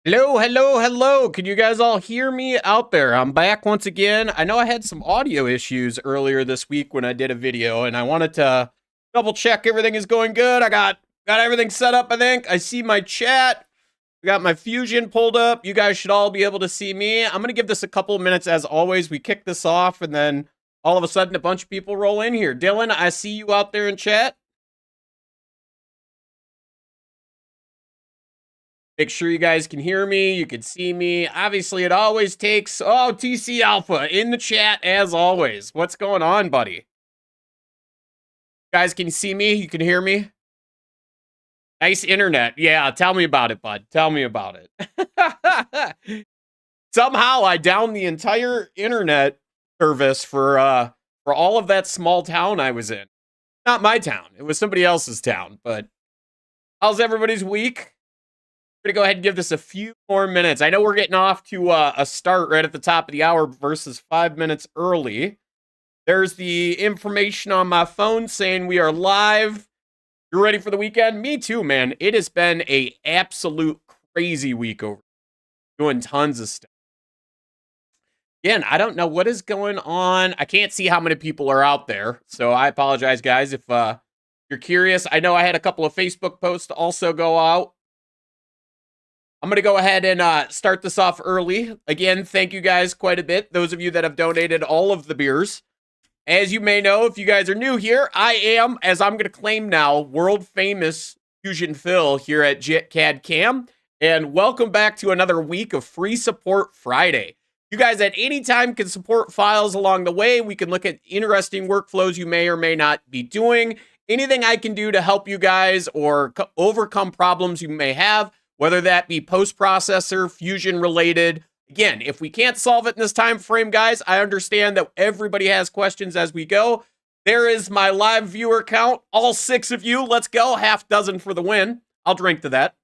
Hello, hello, hello. Can you guys all hear me out there? I'm back once again. I know I had some audio issues earlier this week when I did a video, and I wanted to double check everything is going good. I got everything set up, I think. I see my chat. I got my Fusion pulled up. You guys should all be able to see me. I'm going to give this a couple of minutes as always. We kick this off, and then all of a sudden a bunch of people roll in here. Dylan, I see you out there in chat. Make sure you guys can hear me. You can see me. Obviously, it always takes... Oh, TC Alpha in the chat as always. What's going on, buddy? Guys, can you see me? You can hear me? Nice internet. Yeah, tell me about it, bud. Tell me about it. Somehow, I downed the entire internet service for all of that small town I was in. Not my town. It was somebody else's town. But how's everybody's week? Going to go ahead and give this a few more minutes. I know we're getting off to a start right at the top of the hour versus 5 minutes early. There's the information on my phone saying we are live. You're ready for the weekend? Me too, man. It has been a absolute crazy week over doing tons of stuff. Again, I don't know what is going on. I can't see how many people are out there, so I apologize, guys, if you're curious. I know I had a couple of Facebook posts also go out. I'm going to go ahead and start this off early. Again, thank you guys quite a bit. Those of you that have donated all of the beers. As you may know, if you guys are new here, I am, as I'm going to claim now, world famous Fusion Phil here at jitcadcam. And welcome back to another week of Free Support Friday. You guys at any time can support files along the way. We can look at interesting workflows you may or may not be doing. Anything I can do to help you guys or overcome problems you may have, whether that be post-processor, Fusion related. Again, if we can't solve it in this time frame, guys, I understand that everybody has questions as we go. There is my live viewer count. All 6 of you, let's go. Half dozen for the win. I'll drink to that.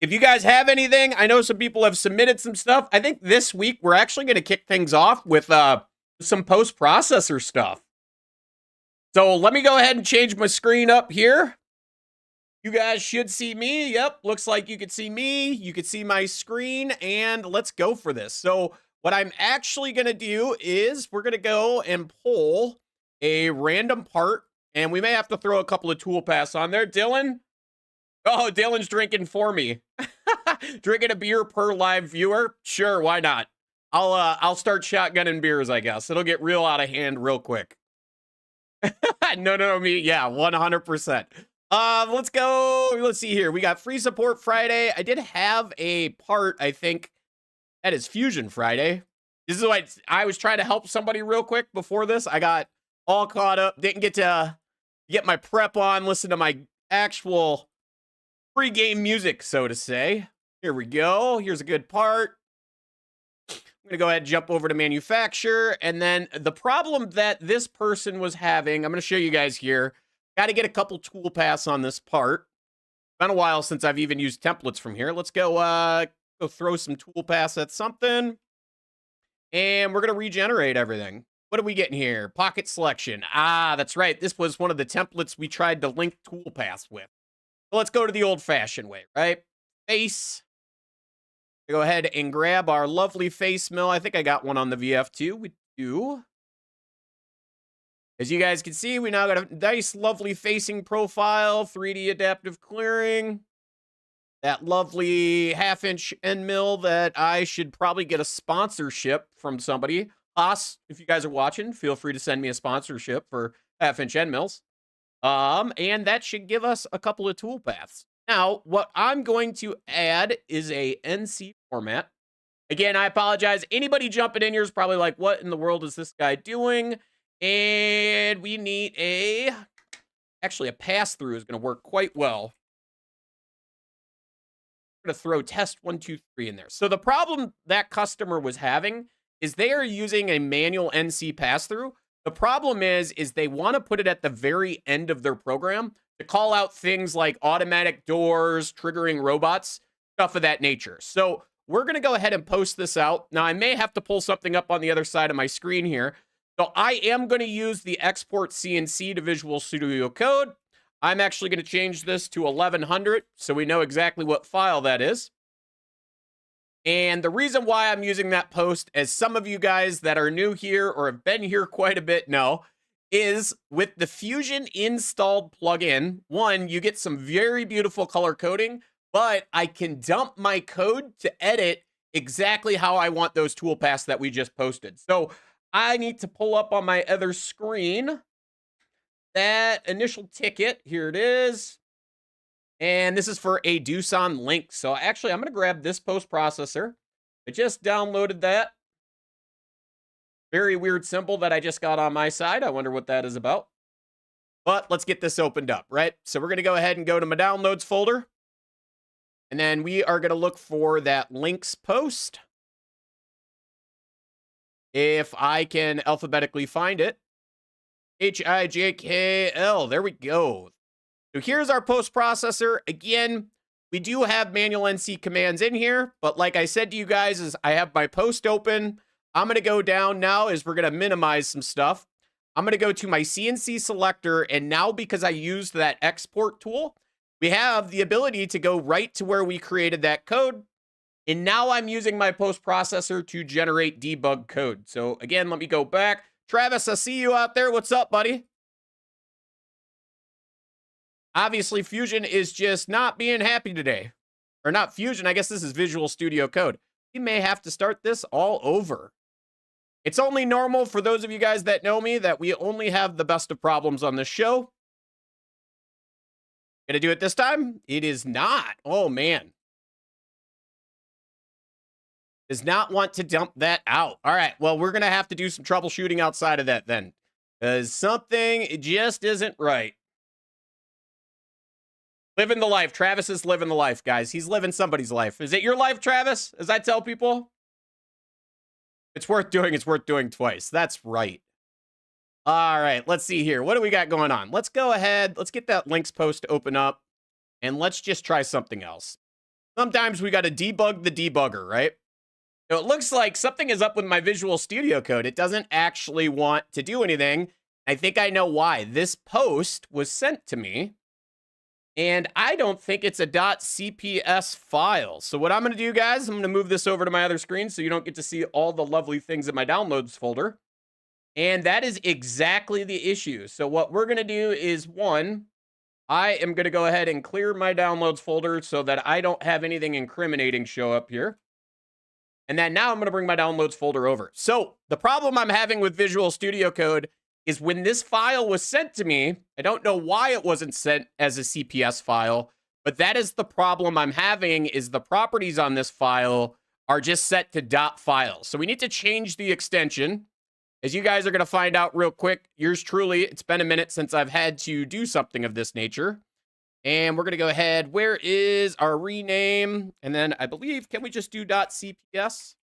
If you guys have anything, I know some people have submitted some stuff. I think this week we're actually going to kick things off with some post-processor stuff. So let me go ahead and change my screen up here. You guys should see me. Yep, looks like you could see me. You could see my screen, and let's go for this. So what I'm actually going to do is we're going to go and pull a random part, and we may have to throw a couple of toolpaths on there. Dylan? Oh, Dylan's drinking for me. Drinking a beer per live viewer? Sure, why not? I'll start shotgunning beers, I guess. It'll get real out of hand real quick. No, me. Yeah, 100%. Let's go. Let's see here. We got Free Support Friday. I did have a part, I think, that is Fusion Friday. This is what I was trying to help somebody real quick before this. I got all caught up. Didn't get to get my prep on, listen to my actual pre-game music, so to say. Here we go. Here's a good part. I'm going to go ahead and jump over to manufacture. And then the problem that this person was having, I'm going to show you guys here. Got to get a couple toolpaths on this part. Been a while since I've even used templates from here. Let's go throw some toolpaths at something. And we're going to regenerate everything. What are we getting here? Pocket selection. Ah, that's right. This was one of the templates we tried to link toolpaths with. So let's go to the old-fashioned way, right? Face. Go ahead and grab our lovely face mill. I think I got one on the VF2. We do. As you guys can see, we now got a nice, lovely facing profile, 3D adaptive clearing. That lovely half-inch end mill that I should probably get a sponsorship from somebody. Haas, if you guys are watching, feel free to send me a sponsorship for half-inch end mills. And that should give us a couple of toolpaths. Now, what I'm going to add is a NC format. Again, I apologize. Anybody jumping in here is probably like, what in the world is this guy doing? And we need actually a pass-through is going to work quite well. I'm going to throw test 1, 2, 3 in there. So the problem that customer was having is they are using a manual NC pass-through. The problem is they want to put it at the very end of their program to call out things like automatic doors, triggering robots, stuff of that nature. So we're going to go ahead and post this out. Now, I may have to pull something up on the other side of my screen here. So I am going to use the export CNC to Visual Studio Code. I'm actually going to change this to 1100 so we know exactly what file that is. And the reason why I'm using that post, as some of you guys that are new here or have been here quite a bit know, is with the Fusion installed plugin, one, you get some very beautiful color coding, but I can dump my code to edit exactly how I want those toolpaths that we just posted. So I need to pull up on my other screen that initial ticket. Here it is. And this is for a Doosan link. So actually, I'm going to grab this post processor. I just downloaded that. Very weird symbol that I just got on my side. I wonder what that is about. But let's get this opened up, right? So we're going to go ahead and go to my downloads folder. And then we are going to look for that links post. If I can alphabetically find it. HIJKL. There we go. So here's our post processor. Again, we do have manual NC commands in here, but like I said to you guys, is I have my post open. I'm going to go down now as we're going to minimize some stuff. I'm going to go to my CNC selector, and now because I used that export tool, we have the ability to go right to where we created that code. And now I'm using my post processor to generate debug code. So again, let me go back. Travis, I see you out there. What's up, buddy? Obviously, Fusion is just not being happy today. Or not Fusion, I guess this is Visual Studio Code. We may have to start this all over. It's only normal for those of you guys that know me that we only have the best of problems on this show. Gonna do it this time? It is not. Oh, man. Does not want to dump that out. All right, well, we're gonna have to do some troubleshooting outside of that then. Because something just isn't right. Living the life. Travis is living the life, guys. He's living somebody's life. Is it your life, Travis? As I tell people? It's worth doing twice. That's right. All right, let's see here. What do we got going on? Let's go ahead. Let's get that links post to open up. And let's just try something else. Sometimes we got to debug the debugger, right? So it looks like something is up with my Visual Studio Code. It doesn't actually want to do anything. I think I know why. This post was sent to me. And I don't think it's a .cps file. So what I'm going to do, guys, I'm going to move this over to my other screen so you don't get to see all the lovely things in my downloads folder. And that is exactly the issue. So what we're going to do is, one, I am going to go ahead and clear my downloads folder so that I don't have anything incriminating show up here. And then now I'm going to bring my downloads folder over. So the problem I'm having with Visual Studio Code is when this file was sent to me, I don't know why it wasn't sent as a CPS file, but that is the problem I'm having, is the properties on this file are just set to .file. So we need to change the extension. As you guys are going to find out real quick, yours truly, it's been a minute since I've had to do something of this nature. And we're going to go ahead. Where is our rename? And then I believe, can we just do .cps?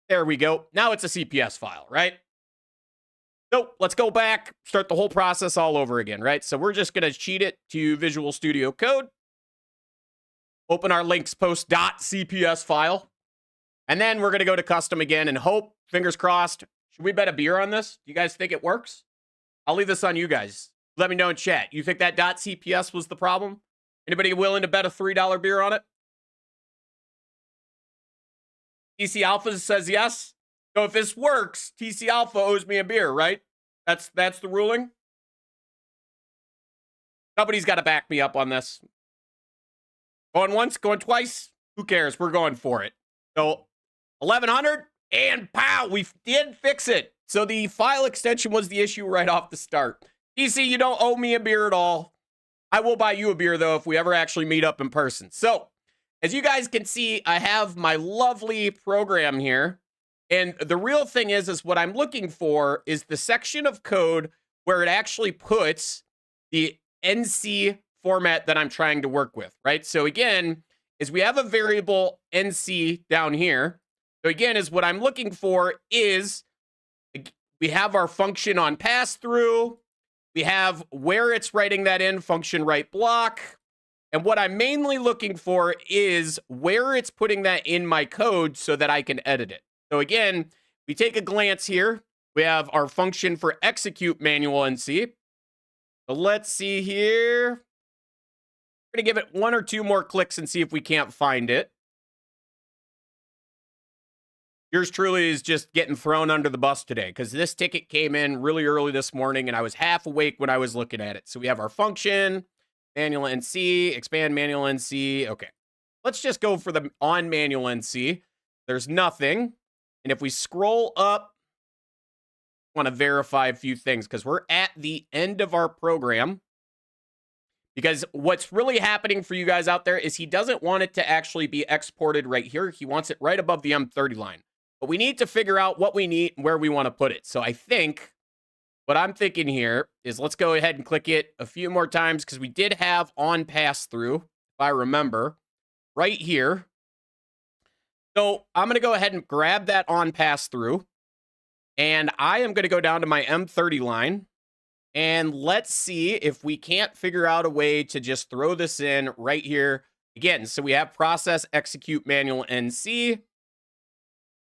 There we go. Now it's a CPS file, right? So let's go back, start the whole process all over again, right? So we're just going to cheat it to Visual Studio Code. Open our links post.cps file. And then we're going to go to custom again and hope, fingers crossed. Should we bet a beer on this? Do you guys think it works? I'll leave this on you guys. Let me know in chat. You think that .cps was the problem? Anybody willing to bet a $3 beer on it? TC Alpha says yes. So if this works, TC Alpha owes me a beer, right? That's the ruling. Somebody's got to back me up on this. Going once, going twice. Who cares? We're going for it. So 1100 and pow, we did fix it. So the file extension was the issue right off the start. TC, you don't owe me a beer at all. I will buy you a beer though if we ever actually meet up in person. So as you guys can see, I have my lovely program here. And the real thing is what I'm looking for is the section of code where it actually puts the NC format that I'm trying to work with, right? So again, is we have a variable NC down here. So again, is what I'm looking for is we have our function on pass through. We have where it's writing that in, function write block. And what I'm mainly looking for is where it's putting that in my code so that I can edit it. So again, we take a glance here. We have our function for execute manual NC. So let's see here. We're going to give it 1 or 2 more clicks and see if we can't find it. Yours truly is just getting thrown under the bus today because this ticket came in really early this morning and I was half awake when I was looking at it. So we have our function, manual NC, expand manual NC. Okay. Let's just go for the on manual NC. There's nothing. And if we scroll up, I want to verify a few things because we're at the end of our program. Because what's really happening for you guys out there is he doesn't want it to actually be exported right here. He wants it right above the M30 line. But we need to figure out what we need and where we want to put it. So I think what I'm thinking here is let's go ahead and click it a few more times because we did have on pass through, if I remember, right here. So I'm going to go ahead and grab that on pass through. And I am going to go down to my M30 line. And let's see if we can't figure out a way to just throw this in right here. Again, so we have process execute manual NC.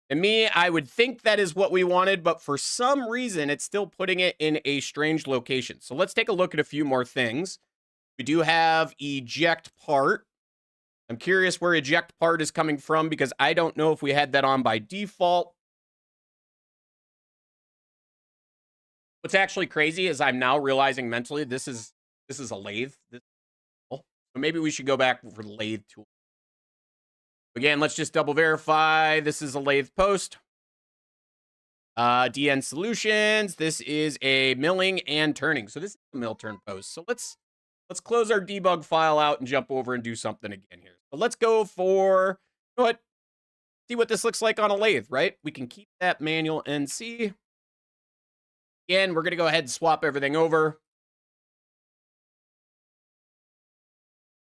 And me, I would think that is what we wanted, but for some reason, it's still putting it in a strange location. So let's take a look at a few more things. We do have eject part. I'm curious where eject part is coming from because I don't know if we had that on by default. What's actually crazy is I'm now realizing mentally this is a lathe. So maybe we should go back for the lathe tool. Again, let's just double verify. This is a lathe post. DN Solutions. This is a milling and turning. So this is a mill turn post. So let's close our debug file out and jump over and do something again here. So let's go for, you know what? See what this looks like on a lathe, right? We can keep that manual NC. Again, we're going to go ahead and swap everything over.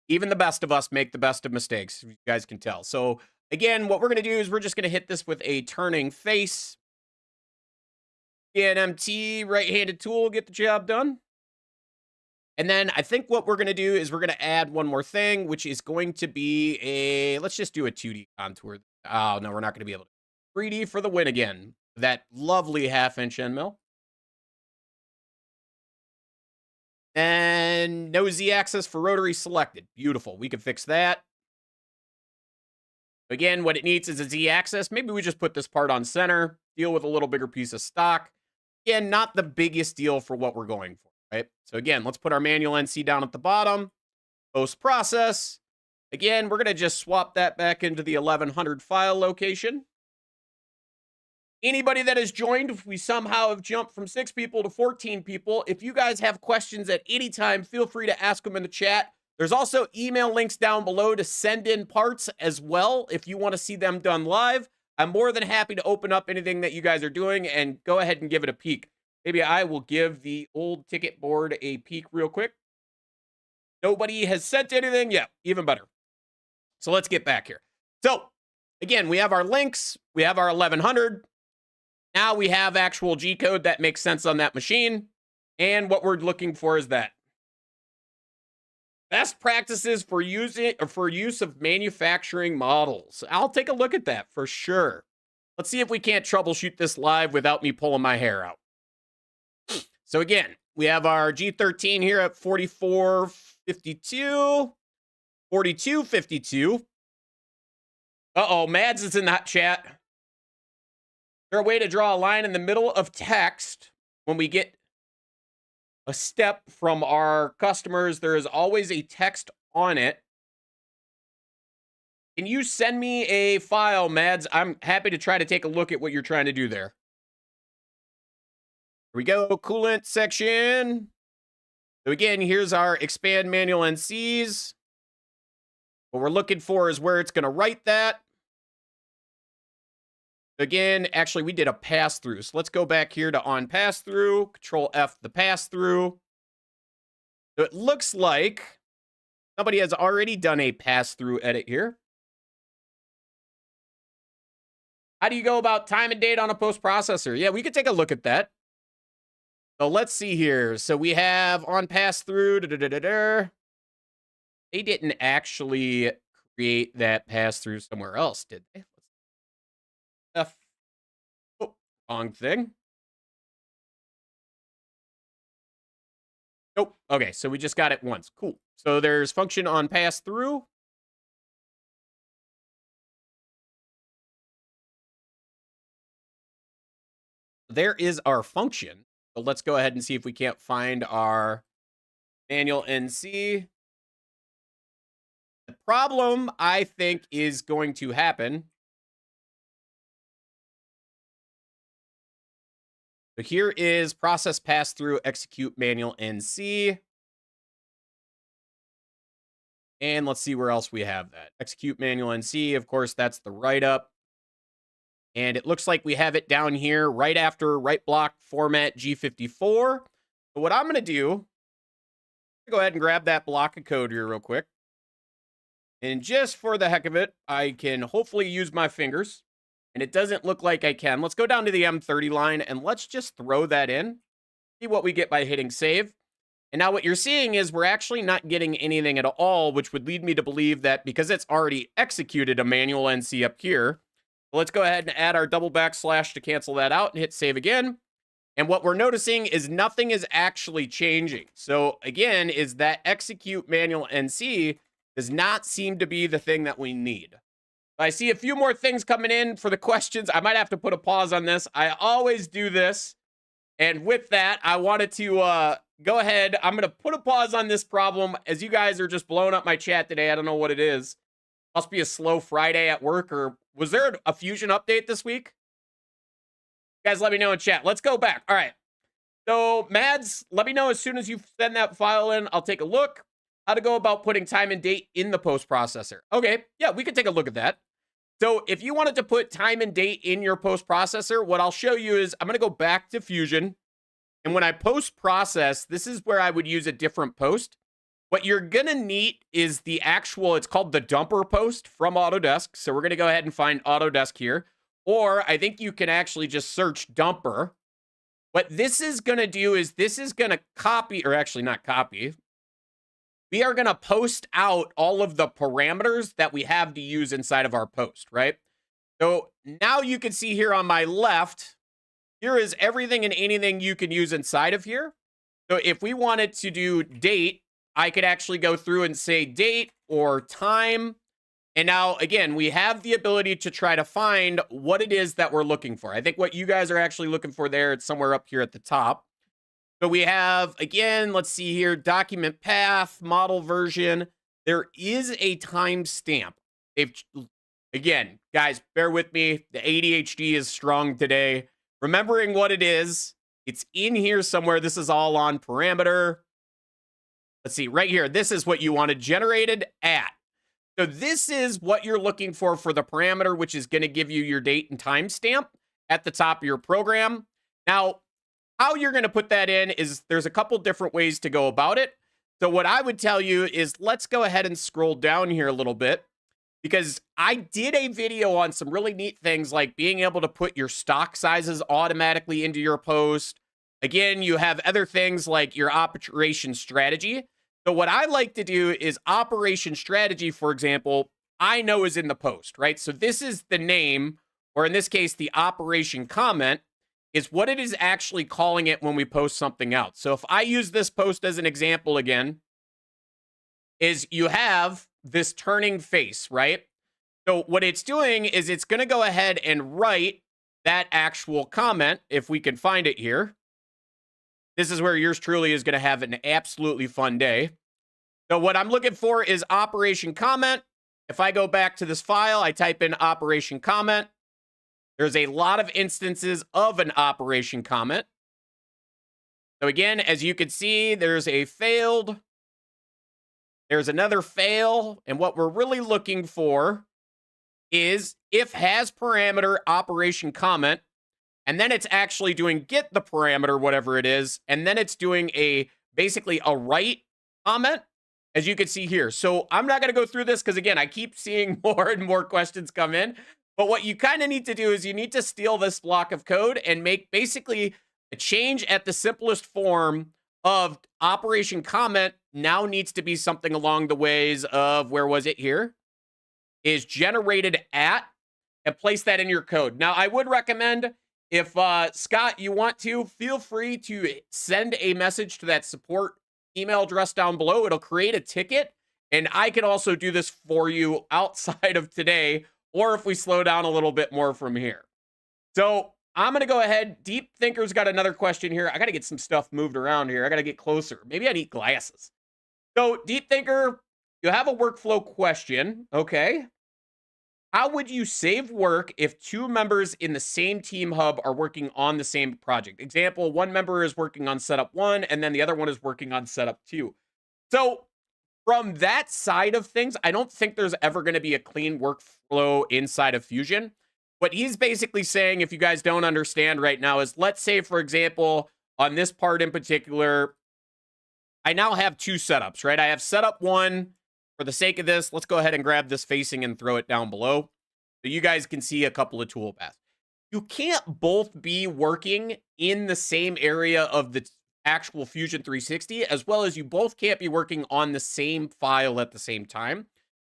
Even the best of us make the best of mistakes, you guys can tell. So again, what we're going to do is we're just going to hit this with a turning face. NMT, right-handed tool, get the job done. And then I think what we're going to do is we're going to add one more thing, which is going to be a, let's just do a 2D contour. Oh, no, we're not going to be able to. 3D for the win again. That lovely half-inch end mill. And no Z-axis for rotary selected. Beautiful. We can fix that. Again, what it needs is a Z-axis. Maybe we just put this part on center, deal with a little bigger piece of stock. Again, not the biggest deal for what we're going for, right? So again, let's put our manual NC down at the bottom. Post-process. Again, we're going to just swap that back into the 1100 file location. Anybody that has joined, if we somehow have jumped from 6 people to 14 people, if you guys have questions at any time, feel free to ask them in the chat. There's also email links down below to send in parts as well if you want to see them done live. I'm more than happy to open up anything that you guys are doing and go ahead and give it a peek. Maybe I will give the old ticket board a peek real quick. Nobody has sent anything yet. Even better. So let's get back here. So again, we have our links. We have our 1100. Now we have actual G code that makes sense on that machine. And what we're looking for is that. Best practices for use of manufacturing models. I'll take a look at that for sure. Let's see if we can't troubleshoot this live without me pulling my hair out. So again, we have our G13 here at 4452, 4252. Uh-oh, Mads is in that chat. Is there a way to draw a line in the middle of text when we get a step from our customers? There is always a text on it. Can you send me a file, Mads? I'm happy to try to take a look at what you're trying to do there. Here we go, coolant section. So again, here's our expand manual NCs. What we're looking for is where it's going to write that. Again, actually, we did a pass-through. So let's go back here to on pass-through. Control F the pass-through. So it looks like somebody has already done a pass-through edit here. How do you go about time and date on a post-processor? Yeah, we could take a look at that. So let's see here. So we have on pass-through. They didn't actually create that pass-through somewhere else, did they? Oh, wrong thing. Nope. Okay, so we just got it once. Cool. So there's function on pass through. There is our function. So let's go ahead and see if we can't find our manual NC. The problem, I think, is going to happen. So here is process pass through execute manual NC. And let's see where else we have that. Execute manual NC. Of course, that's the write-up. And it looks like we have it down here right after write block format G54. So what I'm going to do, go ahead and grab that block of code here real quick. And just for the heck of it, I can hopefully use my fingers. And it doesn't look like I can. Let's go down to the M30 line and let's just throw that in. See what we get by hitting save. And now what you're seeing is we're actually not getting anything at all, which would lead me to believe that because it's already executed a manual NC up here. So let's go ahead and add our double backslash to cancel that out and hit save again. And what we're noticing is nothing is actually changing. So again, is that execute manual NC does not seem to be the thing that we need. I see a few more things coming in for the questions. I might have to put a pause on this. I always do this. And with that, I wanted to go ahead. I'm going to put a pause on this problem as you guys are just blowing up my chat today. I don't know what it is. Must be a slow Friday at work, or was there a Fusion update this week? You guys, let me know in chat. Let's go back. All right. So, Mads, let me know as soon as you send that file in. I'll take a look. How to go about putting time and date in the post processor. Okay, yeah, we could take a look at that. So if you wanted to put time and date in your post processor, what I'll show you is I'm going to go back to Fusion. And when I post process, this is where I would use a different post. What you're going to need is the actual, it's called the dumper post from Autodesk. So we're going to go ahead and find Autodesk here. Or I think you can actually just search dumper. What this is going to do is this is going to copy, or actually not copy. We are going to post out all of the parameters that we have to use inside of our post, right? So now you can see here on my left, here is everything and anything you can use inside of here. So if we wanted to do date, I could actually go through and say date or time. And now, again, we have the ability to try to find what it is that we're looking for. I think what you guys are actually looking for there, it's somewhere up here at the top. So we have, again, let's see here, document path, model version. There is a timestamp. Again, guys, bear with me. The ADHD is strong today. Remembering what it is, it's in here somewhere. This is all on parameter. Let's see, right here. This is what you wanted generated at. So this is what you're looking for the parameter, which is going to give you your date and timestamp at the top of your program. Now, how you're going to put that in is there's a couple different ways to go about it. So what I would tell you is let's go ahead and scroll down here a little bit, because I did a video on some really neat things like being able to put your stock sizes automatically into your post. Again, you have other things like your operation strategy. So what I like to do is operation strategy, for example, I know is in the post, right? So this is the name, or in this case, the operation comment, is what it is actually calling it when we post something out. So if I use this post as an example again, is you have this turning face, right? So what it's doing is it's going to go ahead and write that actual comment, if we can find it here. This is where yours truly is going to have an absolutely fun day. So what I'm looking for is operation comment. If I go back to this file, I type in operation comment. There's a lot of instances of an operation comment. So again, as you can see, there's a failed. There's another fail. And what we're really looking for is if has parameter operation comment, and then it's actually doing get the parameter, whatever it is, and then it's doing basically a write comment, as you can see here. So I'm not going to go through this because, again, I keep seeing more and more questions come in. But what you kind of need to do is you need to steal this block of code and make basically a change at the simplest form of operation comment now needs to be something along the ways of, where was it here? Is generated at, and place that in your code. Now, I would recommend, if Scott, you want to, feel free to send a message to that support email address down below. It'll create a ticket. And I can also do this for you outside of today, or if we slow down a little bit more from here. So I'm going to go ahead. Deep Thinker's got another question here. I got to get some stuff moved around here. I got to get closer. Maybe I need glasses. So Deep Thinker, you have a workflow question. Okay. How would you save work if two members in the same team hub are working on the same project? Example, one member is working on setup 1, and then the other one is working on setup 2. So from that side of things, I don't think there's ever going to be a clean workflow inside of Fusion. What he's basically saying, if you guys don't understand right now, is let's say, for example, on this part in particular, I now have 2 setups, right? I have setup 1. For the sake of this, let's go ahead and grab this facing and throw it down below so you guys can see a couple of toolpaths. You can't both be working in the same area of the actual Fusion 360, as well as you both can't be working on the same file at the same time.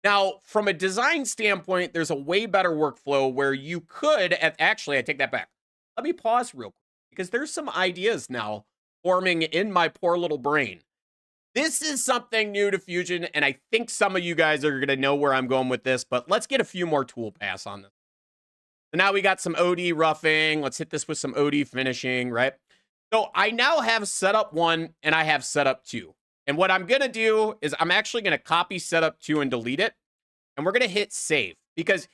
Now, from a design standpoint, there's a way better workflow where you could, actually, I take that back. Let me pause real quick because there's some ideas now forming in my poor little brain. This is something new to Fusion, and I think some of you guys are going to know where I'm going with this, but let's get a few more toolpaths on this. So now we got some OD roughing. Let's hit this with some OD finishing, right? So I now have setup 1 and I have setup 2. And what I'm going to do is I'm actually going to copy setup 2 and delete it. And we're going to hit save. Because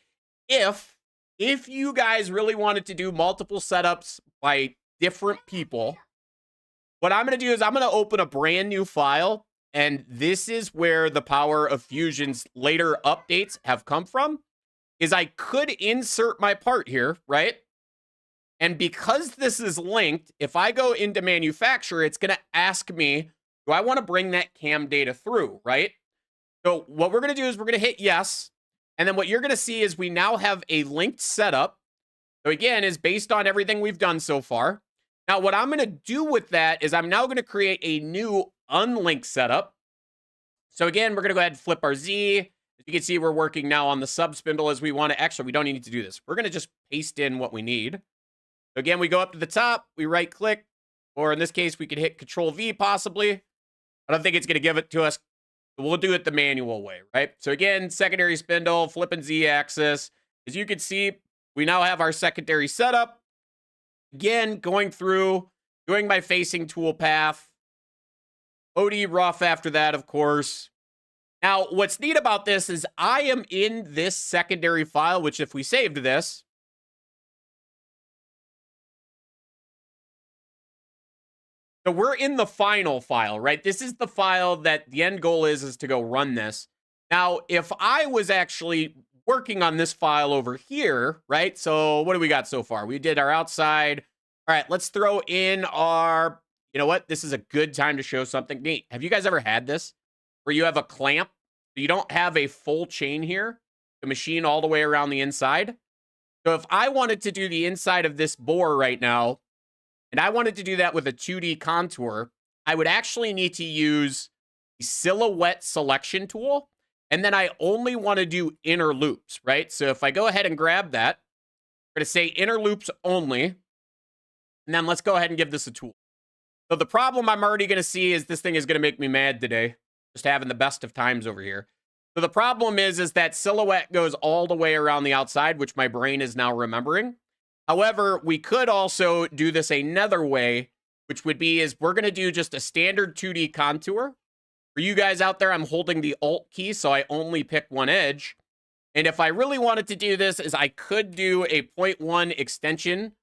if you guys really wanted to do multiple setups by different people, what I'm going to do is I'm going to open a brand new file, and this is where the power of Fusion's later updates have come from, is I could insert my part here, right? And because this is linked, if I go into manufacture, it's going to ask me, do I want to bring that CAM data through, right? So what we're going to do is we're going to hit yes. And then what you're going to see is we now have a linked setup. So again, is based on everything we've done so far. Now, what I'm going to do with that is I'm now going to create a new unlinked setup. So again, we're going to go ahead and flip our Z. As you can see, we're working now on the sub spindle as we want to. Actually, we don't need to do this. We're going to just paste in what we need. So again, we go up to the top, we right click, or in this case, we could hit Control V possibly. I don't think it's going to give it to us. We'll do it the manual way, right? So again, secondary spindle, flipping Z axis. As you can see, we now have our secondary setup. Again, going through, doing my facing toolpath. OD rough after that, of course. Now, what's neat about this is I am in this secondary file, which if we saved this, so we're in the final file, right? This is the file that the end goal is to go run this. Now, if I was actually working on this file over here, right? So what do we got so far? We did our outside. All right, let's throw in our, you know what? This is a good time to show something neat. Have you guys ever had this where you have a clamp? You don't have a full chain here to machine all the way around the inside. So if I wanted to do the inside of this bore right now, and I wanted to do that with a 2D contour, I would actually need to use the silhouette selection tool. And then I only want to do inner loops, right? So if I go ahead and grab that, we're going to say inner loops only. And then let's go ahead and give this a tool. So the problem I'm already going to see is this thing is going to make me mad today. Just having the best of times over here. So the problem is that silhouette goes all the way around the outside, which my brain is now remembering. However, we could also do this another way, which would be is we're going to do just a standard 2D contour. For you guys out there, I'm holding the Alt key, so I only pick one edge. And if I really wanted to do this, is I could do a 0.1 extension.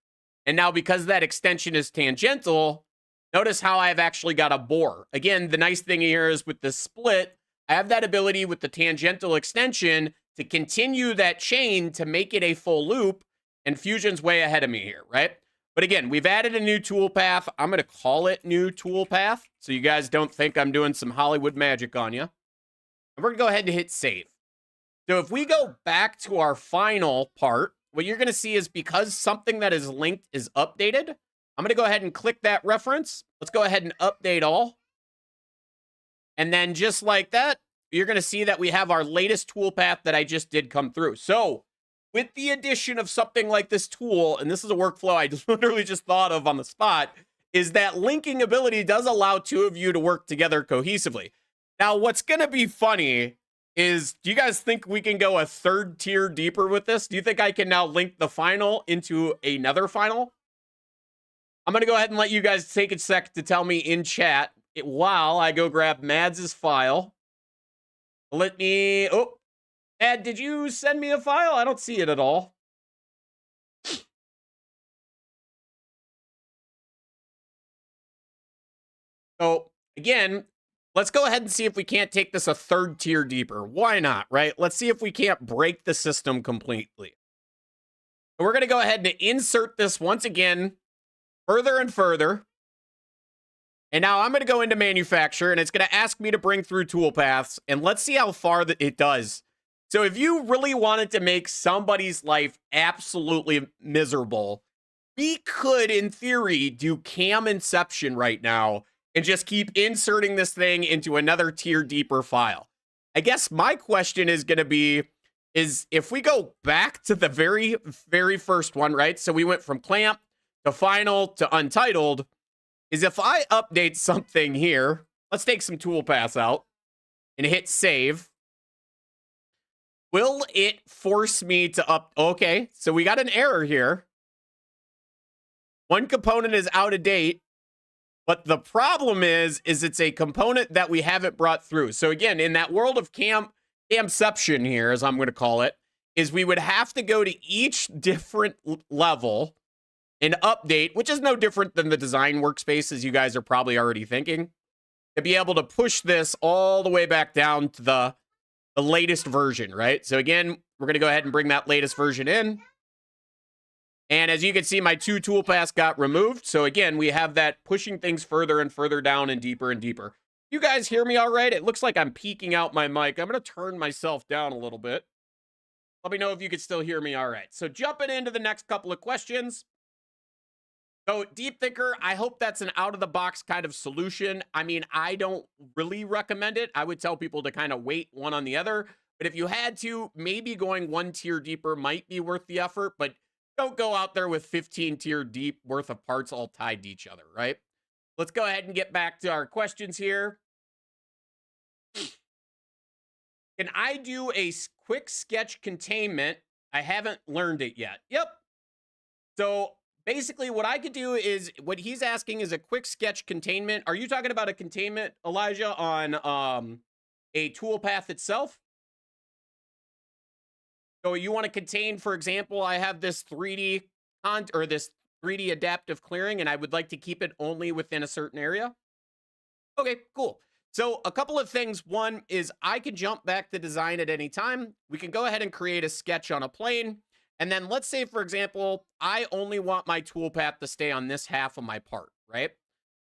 And now because that extension is tangential, notice how I've actually got a bore. Again, the nice thing here is with the split, I have that ability with the tangential extension to continue that chain to make it a full loop. And Fusion's way ahead of me here, right? But again, we've added a new toolpath. I'm going to call it new toolpath so you guys don't think I'm doing some Hollywood magic on you. And we're going to go ahead and hit save. So if we go back to our final part, what you're going to see is because something that is linked is updated, I'm going to go ahead and click that reference. Let's go ahead and update all. And then just like that, you're going to see that we have our latest toolpath that I just did come through. So with the addition of something like this tool, and this is a workflow I just literally just thought of on the spot, is that linking ability does allow two of you to work together cohesively. Now, what's going to be funny is, do you guys think we can go a third tier deeper with this? Do you think I can now link the final into another final? I'm going to go ahead and let you guys take a sec to tell me in chat while I go grab Mads' file. Let me... Oh, Mad, did you send me a file? I don't see it at all. So, again, let's go ahead and see if we can't take this a third tier deeper. Why not, right? Let's see if we can't break the system completely. So we're going to go ahead and insert this once again further and further. And now I'm going to go into manufacture, and it's going to ask me to bring through toolpaths, and let's see how far that it does. So if you really wanted to make somebody's life absolutely miserable, we could, in theory, do cam inception right now and just keep inserting this thing into another tier deeper file. I guess my question is going to be, is if we go back to the very, very first one, right? So we went from clamp to final to untitled, is if I update something here, let's take some toolpaths out and hit save. Will it force me to up? Okay, so we got an error here. One component is out of date, but the problem is it's a component that we haven't brought through. So again, in that world of camception here, as I'm going to call it, is we would have to go to each different level and update, which is no different than the design workspace, as you guys are probably already thinking, to be able to push this all the way back down to the latest version, right? So again, we're going to go ahead and bring that latest version in. And as you can see, my two toolpaths got removed. So again, we have that pushing things further and further down and deeper and deeper. You guys hear me all right? It looks like I'm peeking out my mic. I'm going to turn myself down a little bit. Let me know if you can still hear me all right. So jumping into the next couple of questions. So Deep Thinker, I hope that's an out-of-the-box kind of solution. I mean, I don't really recommend it. I would tell people to kind of wait one on the other. But if you had to, maybe going one tier deeper might be worth the effort. But don't go out there with 15 tier deep worth of parts all tied to each other, right? Let's go ahead and get back to our questions here. Can I do a quick sketch containment? I haven't learned it yet. Yep. So basically, what I could do is, what he's asking is a quick sketch containment. Are you talking about a containment, Elijah, on a toolpath itself? So you want to contain, for example, I have this 3D this 3D adaptive clearing, and I would like to keep it only within a certain area. Okay, cool. So a couple of things. One is I can jump back to design at any time. We can go ahead and create a sketch on a plane. And then let's say, for example, I only want my toolpath to stay on this half of my part, right?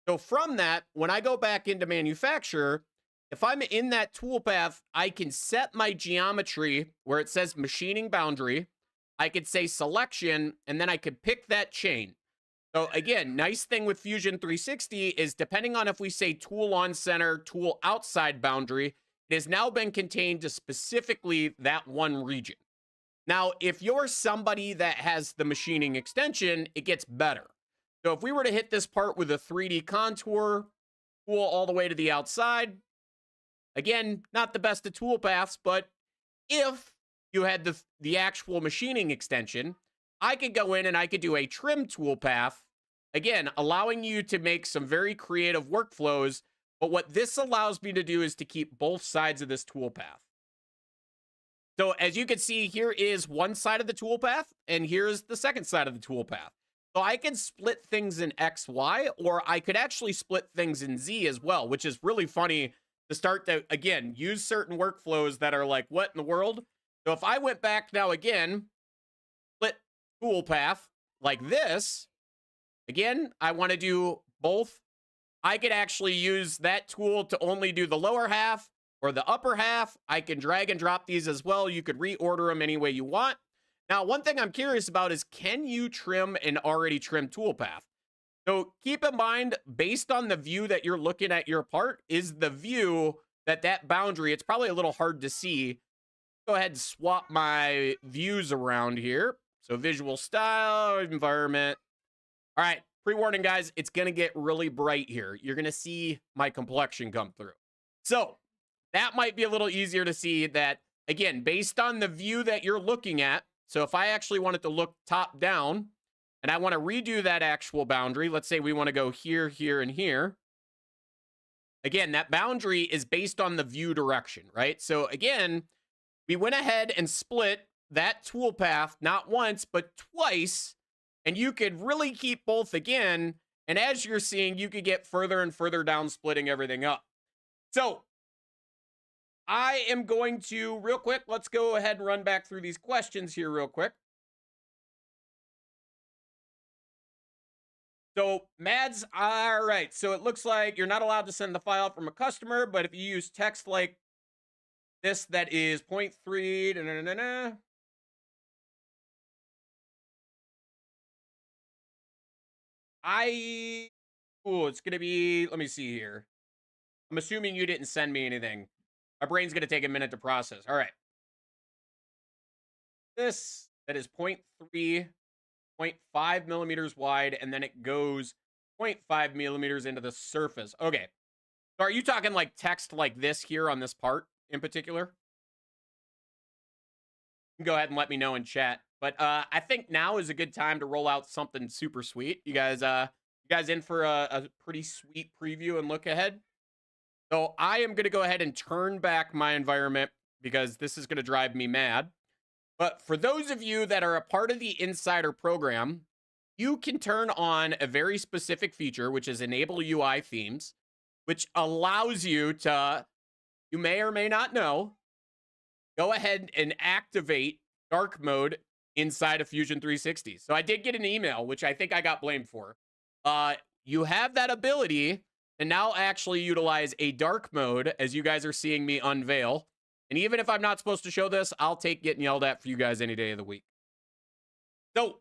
So from that, when I go back into manufacture, if I'm in that toolpath, I can set my geometry where it says machining boundary. I could say selection, and then I could pick that chain. So again, nice thing with Fusion 360 is depending on if we say tool on center, tool outside boundary, it has now been contained to specifically that one region. Now, if you're somebody that has the machining extension, it gets better. So if we were to hit this part with a 3D contour, tool all the way to the outside, again, not the best of toolpaths, but if you had the actual machining extension, I could go in and I could do a trim toolpath, again, allowing you to make some very creative workflows. But what this allows me to do is to keep both sides of this toolpath. So as you can see, here is one side of the toolpath, and here's the second side of the toolpath. So I can split things in X, Y, or I could actually split things in Z as well, which is really funny to start to, again, use certain workflows that are like, what in the world? So if I went back now again, split toolpath like this, again, I want to do both. I could actually use that tool to only do the lower half or the upper half. I can drag and drop these as well. You could reorder them any way you want. Now, one thing I'm curious about is, can you trim an already trimmed toolpath? So keep in mind, based on the view that you're looking at your part, is the view that boundary, it's probably a little hard to see. Go ahead and swap my views around here. So visual style, environment. All right, pre-warning, guys, it's going to get really bright here. You're going to see my complexion come through. So that might be a little easier to see that, again, based on the view that you're looking at. So if I actually wanted to look top down and I want to redo that actual boundary, let's say we want to go here, here, and here. Again, that boundary is based on the view direction, right? So again, we went ahead and split that toolpath not once, but twice. And you could really keep both again. And as you're seeing, you could get further and further down, splitting everything up. So I am going to, real quick, let's go ahead and run back through these questions here real quick. So Mads, all right. So it looks like you're not allowed to send the file from a customer, but if you use text like this, that is 0.3, it's going to be, let me see here. I'm assuming you didn't send me anything. My brain's going to take a minute to process. All right. This, that is 0.3, 0.5 millimeters wide, and then it goes 0.5 millimeters into the surface. Okay. So are you talking like text like this here on this part in particular? Go ahead and let me know in chat. But I think now is a good time to roll out something super sweet. You guys in for a pretty sweet preview and look ahead? So I am going to go ahead and turn back my environment because this is going to drive me mad. But for those of you that are a part of the Insider program, you can turn on a very specific feature, which is Enable UI Themes, which allows you to, you may or may not know, go ahead and activate dark mode inside of Fusion 360. So I did get an email, which I think I got blamed for. You have that ability to now actually utilize a dark mode, as you guys are seeing me unveil. And even if I'm not supposed to show this, I'll take getting yelled at for you guys any day of the week. So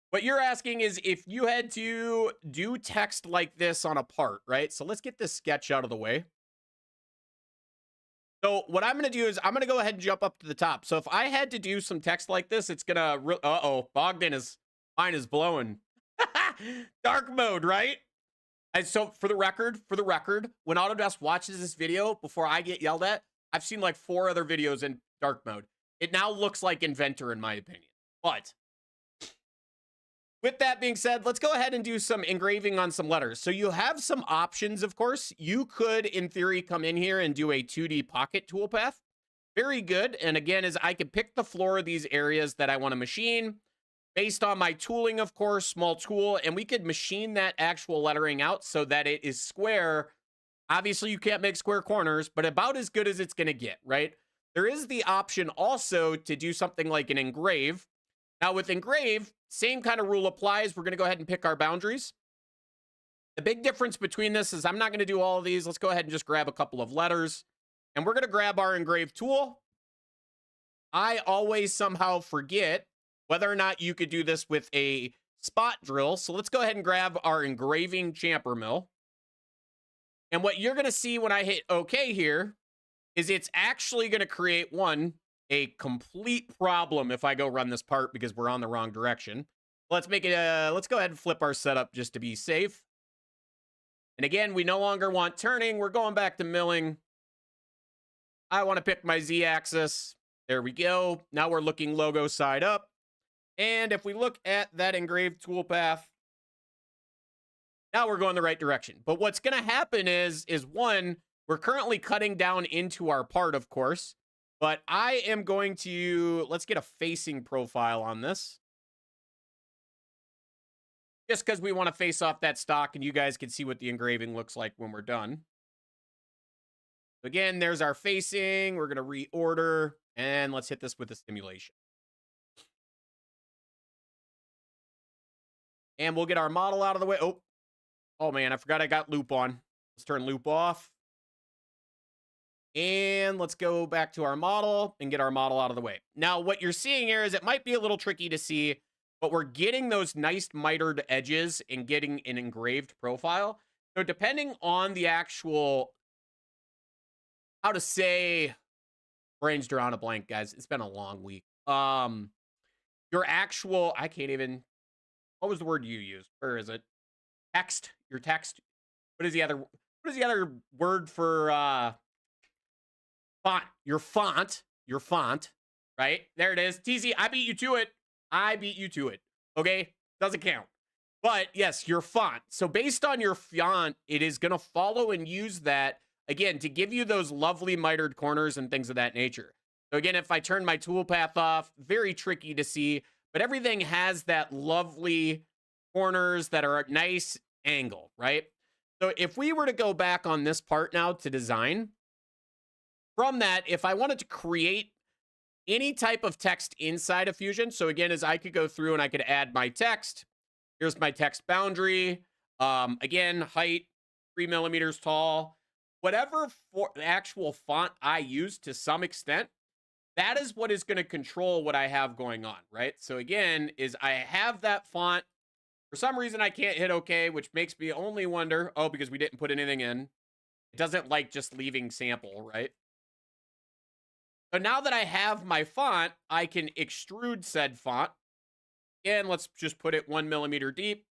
what you're asking is if you had to do text like this on a part, right? So let's get this sketch out of the way. So what I'm going to do is I'm going to go ahead and jump up to the top. So if I had to do some text like this, it's going to, Bogdan is, mine is blowing. Dark mode, right? And so for the record, when Autodesk watches this video before I get yelled at, I've seen like 4 other videos in dark mode. It now looks like Inventor in my opinion. But with that being said, let's go ahead and do some engraving on some letters. So you have some options, of course. You could, in theory, come in here and do a 2D pocket toolpath. Very good. And again, is I could pick the floor of these areas that I want to machine based on my tooling, of course, small tool, and we could machine that actual lettering out so that it is square. Obviously, you can't make square corners, but about as good as it's going to get, right? There is the option also to do something like an engrave. Now, with engrave, same kind of rule applies. We're going to go ahead and pick our boundaries. The big difference between this is I'm not going to do all of these. Let's go ahead and just grab a couple of letters, and we're going to grab our engrave tool. I always somehow forget whether or not you could do this with a spot drill. So let's go ahead and grab our engraving chamfer mill. And what you're going to see when I hit OK here is it's actually going to create a complete problem if I go run this part because we're on the wrong direction. Let's make it let's go ahead and flip our setup just to be safe. And again, we no longer want turning. We're going back to milling. I want to pick my Z-axis. There we go. Now we're looking logo side up. And if we look at that engraved toolpath, now we're going the right direction. But what's going to happen is one, we're currently cutting down into our part, of course. But I am going to, let's get a facing profile on this. Just because we want to face off that stock and you guys can see what the engraving looks like when we're done. Again, there's our facing. We're going to reorder. And let's hit this with a simulation. And we'll get our model out of the way. Oh man, I forgot I got loop on. Let's turn loop off. And let's go back to our model and get our model out of the way. Now, what you're seeing here is it might be a little tricky to see, but we're getting those nice mitered edges and getting an engraved profile. So depending on the actual, how to say, brain's drawing a blank, guys. It's been a long week. Your actual, I can't even, what was the word you used? Where is it? text, your text. What is the other word for font? Your font, right? There it is. TZ, I beat you to it. I beat you to it. Okay? Doesn't count. But yes, your font. So based on your font, it is going to follow and use that, again, to give you those lovely mitered corners and things of that nature. So again, if I turn my toolpath off, very tricky to see, but everything has that lovely corners that are a nice angle, right? So if we were to go back on this part now to design, from that, if I wanted to create any type of text inside of Fusion, so again, as I could go through and I could add my text. Here's my text boundary. Again, height, 3 millimeters tall. Whatever actual font I use to some extent, that is what is going to control what I have going on, right? So again, is I have that font. For some reason, I can't hit OK, which makes me only wonder, oh, because we didn't put anything in. It doesn't like just leaving sample, right? So now that I have my font, I can extrude said font. Again, let's just put it 1 millimeter deep.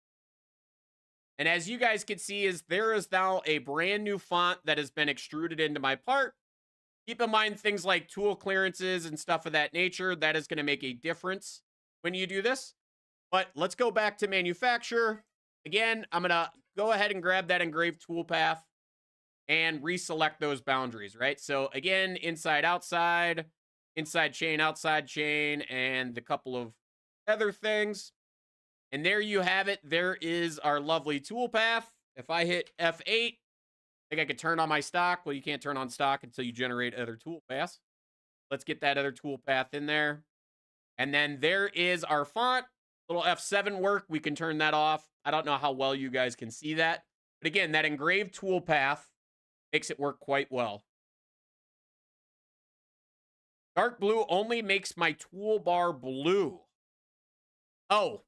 And as you guys can see, there is now a brand new font that has been extruded into my part. Keep in mind things like tool clearances and stuff of that nature. That is going to make a difference when you do this. But let's go back to manufacture. Again, I'm going to go ahead and grab that engraved toolpath and reselect those boundaries, right? So again, inside, outside chain, outside chain, and a couple of other things. And there you have it. There is our lovely toolpath. If I hit F8, I think I could turn on my stock. Well, you can't turn on stock until you generate other toolpaths. Let's get that other toolpath in there. And then there is our font. Little F7 work. We can turn that off. I don't know how well you guys can see that. But again, that engraved toolpath makes it work quite well. Dark blue only makes my toolbar blue. Oh,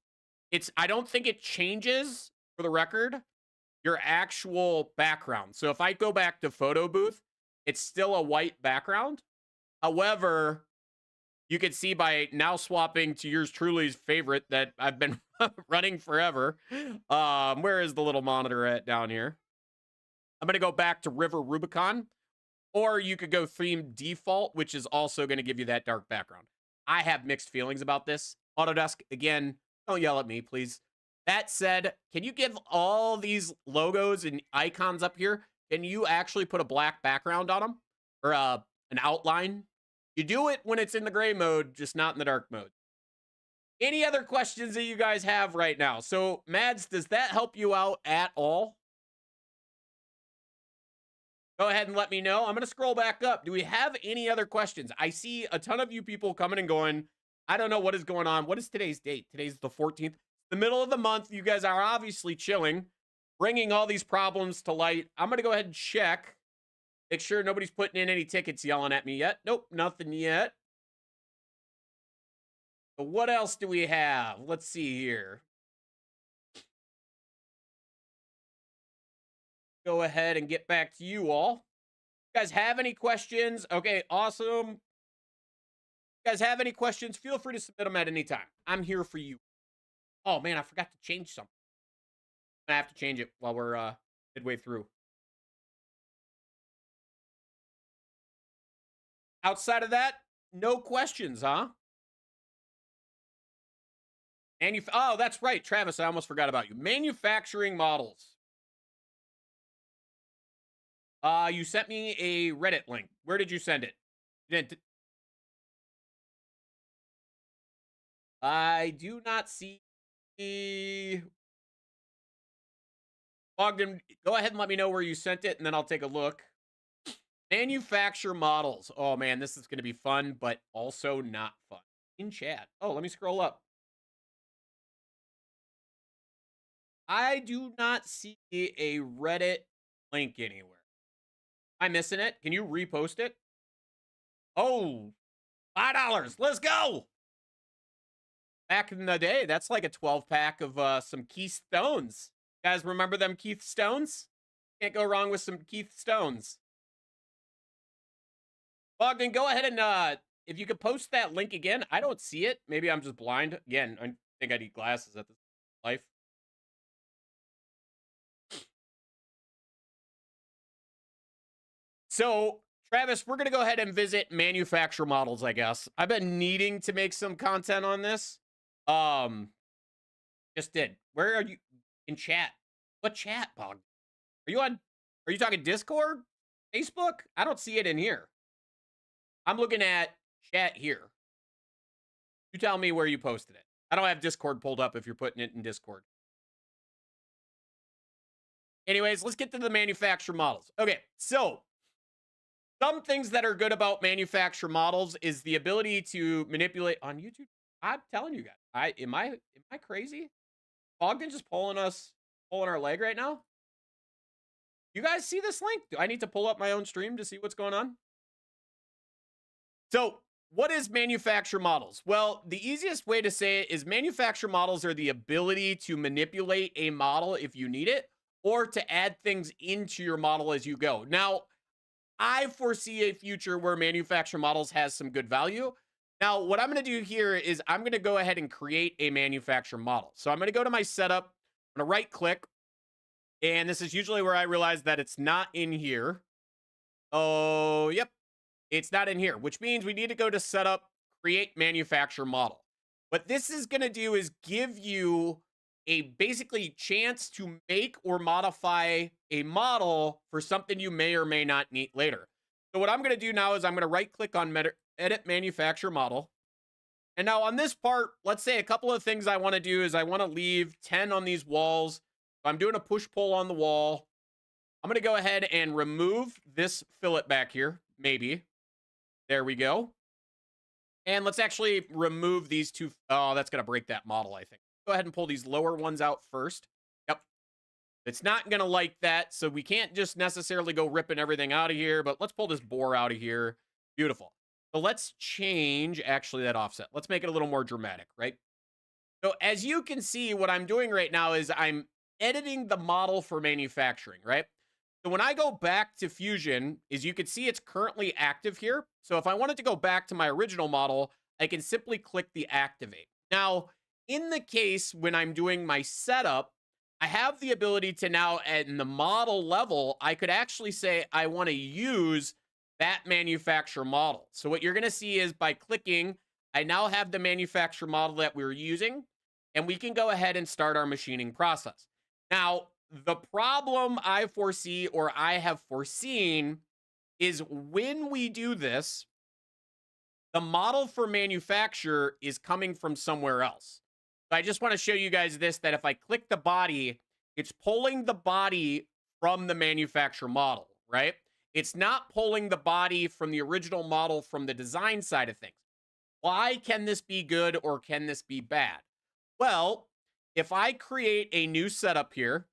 I don't think it changes, for the record, your actual background. So if I go back to photo booth, it's still a white background. However, you can see by now swapping to yours truly's favorite that I've been running forever. Where is the little monitor at down here? I'm going to go back to River Rubicon, or you could go theme default, which is also going to give you that dark background. I have mixed feelings about this. Autodesk, again, don't yell at me, please. That said, can you give all these logos and icons up here? Can you actually put a black background on them? Or an outline? You do it when it's in the gray mode, just not in the dark mode. Any other questions that you guys have right now? So, Mads, does that help you out at all? Go ahead and let me know. I'm going to scroll back up. Do we have any other questions? I see a ton of you people coming and going. I don't know what is going on. What is today's date? Today's the 14th. The middle of the month. You guys are obviously chilling, bringing all these problems to light. I'm going to go ahead and check. Make sure nobody's putting in any tickets yelling at me yet. Nope, nothing yet. But what else do we have? Let's see here. Go ahead and get back to you all. You guys have any questions? Okay, awesome. You guys have any questions? Feel free to submit them at any time. I'm here for you. Oh, man, I forgot to change something. I have to change it while we're midway through. Outside of that, no questions, huh? Oh, that's right, Travis. I almost forgot about you. Manufacturing models. You sent me a Reddit link. Where did you send it? I do not see. Ogden, go ahead and let me know where you sent it, and then I'll take a look. Manufacture models. Oh, man, this is going to be fun, but also not fun. In chat. Oh, let me scroll up. I do not see a Reddit link anywhere. Am I missing it? Can you repost it? Oh, $5. Let's go. Back in the day, that's like a 12-pack of some Keith Stones. You guys remember them Keith Stones? Can't go wrong with some Keith Stones. Bogdan, go ahead and if you could post that link again. I don't see it. Maybe I'm just blind. Again, I think I need glasses at this life. So, Travis, we're going to go ahead and visit manufacturer models, I guess. I've been needing to make some content on this. Um, just did. Where are you in chat? What chat, Pog? Are you talking Discord? Facebook? I don't see it in here. I'm looking at chat here. You tell me where you posted it. I don't have Discord pulled up if you're putting it in Discord. Anyways, let's get to the manufacturer models. Okay, so some things that are good about manufacturer models is the ability to manipulate on YouTube. I'm telling you guys, am I crazy? Ogden just pulling our leg right now. You guys see this link? Do I need to pull up my own stream to see what's going on? So, what is manufacturer models? Well, the easiest way to say it is manufacturer models are the ability to manipulate a model if you need it, or to add things into your model as you go. Now, I foresee a future where manufacturer models has some good value. Now, what I'm going to do here is I'm going to go ahead and create a manufacturer model. So I'm going to go to my setup. I'm going to right click. And this is usually where I realize that it's not in here. Oh, yep. It's not in here, which means we need to go to setup, create manufacturer model. What this is going to do is give you a basically chance to make or modify a model for something you may or may not need later. So what I'm going to do now is I'm going to right click on edit manufacturer model. And now on this part, let's say a couple of things I want to do is I want to leave 10 on these walls. So I'm doing a push pull on the wall. I'm going to go ahead and remove this fillet back here. Maybe. There we go. And let's actually remove these two. Oh, that's going to break that model, I think. Go ahead and pull these lower ones out first. Yep. It's not going to like that, so we can't just necessarily go ripping everything out of here, but let's pull this bore out of here. Beautiful. So let's change, actually, that offset. Let's make it a little more dramatic, right? So as you can see, what I'm doing right now is I'm editing the model for manufacturing, right? So when I go back to Fusion, as you can see, it's currently active here. So if I wanted to go back to my original model, I can simply click the activate. Now, in the case when I'm doing my setup, I have the ability to now, at the model level, I could actually say I want to use that manufacturer model. So what you're going to see is by clicking, I now have the manufacturer model that we're using, and we can go ahead and start our machining process. Now, the problem I foresee, or I have foreseen, is when we do this, the model for manufacture is coming from somewhere else. So I just want to show you guys this, that if I click the body, it's pulling the body from the manufacturer model, right? It's not pulling the body from the original model from the design side of things. Why can this be good or can this be bad? Well, if I create a new setup here,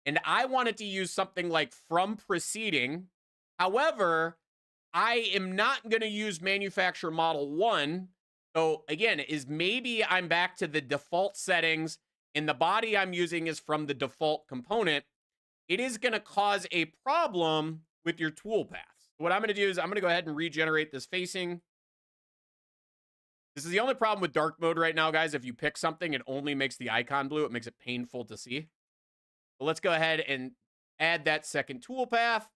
and I wanted to use something like from preceding, however, I am not going to use manufacturer model 1. So again, is maybe I'm back to the default settings and the body I'm using is from the default component. It is going to cause a problem with your tool paths. What I'm going to do is I'm going to go ahead and regenerate this facing. This is the only problem with dark mode right now, guys. If you pick something, it only makes the icon blue. It makes it painful to see. So let's go ahead and add that second tool path.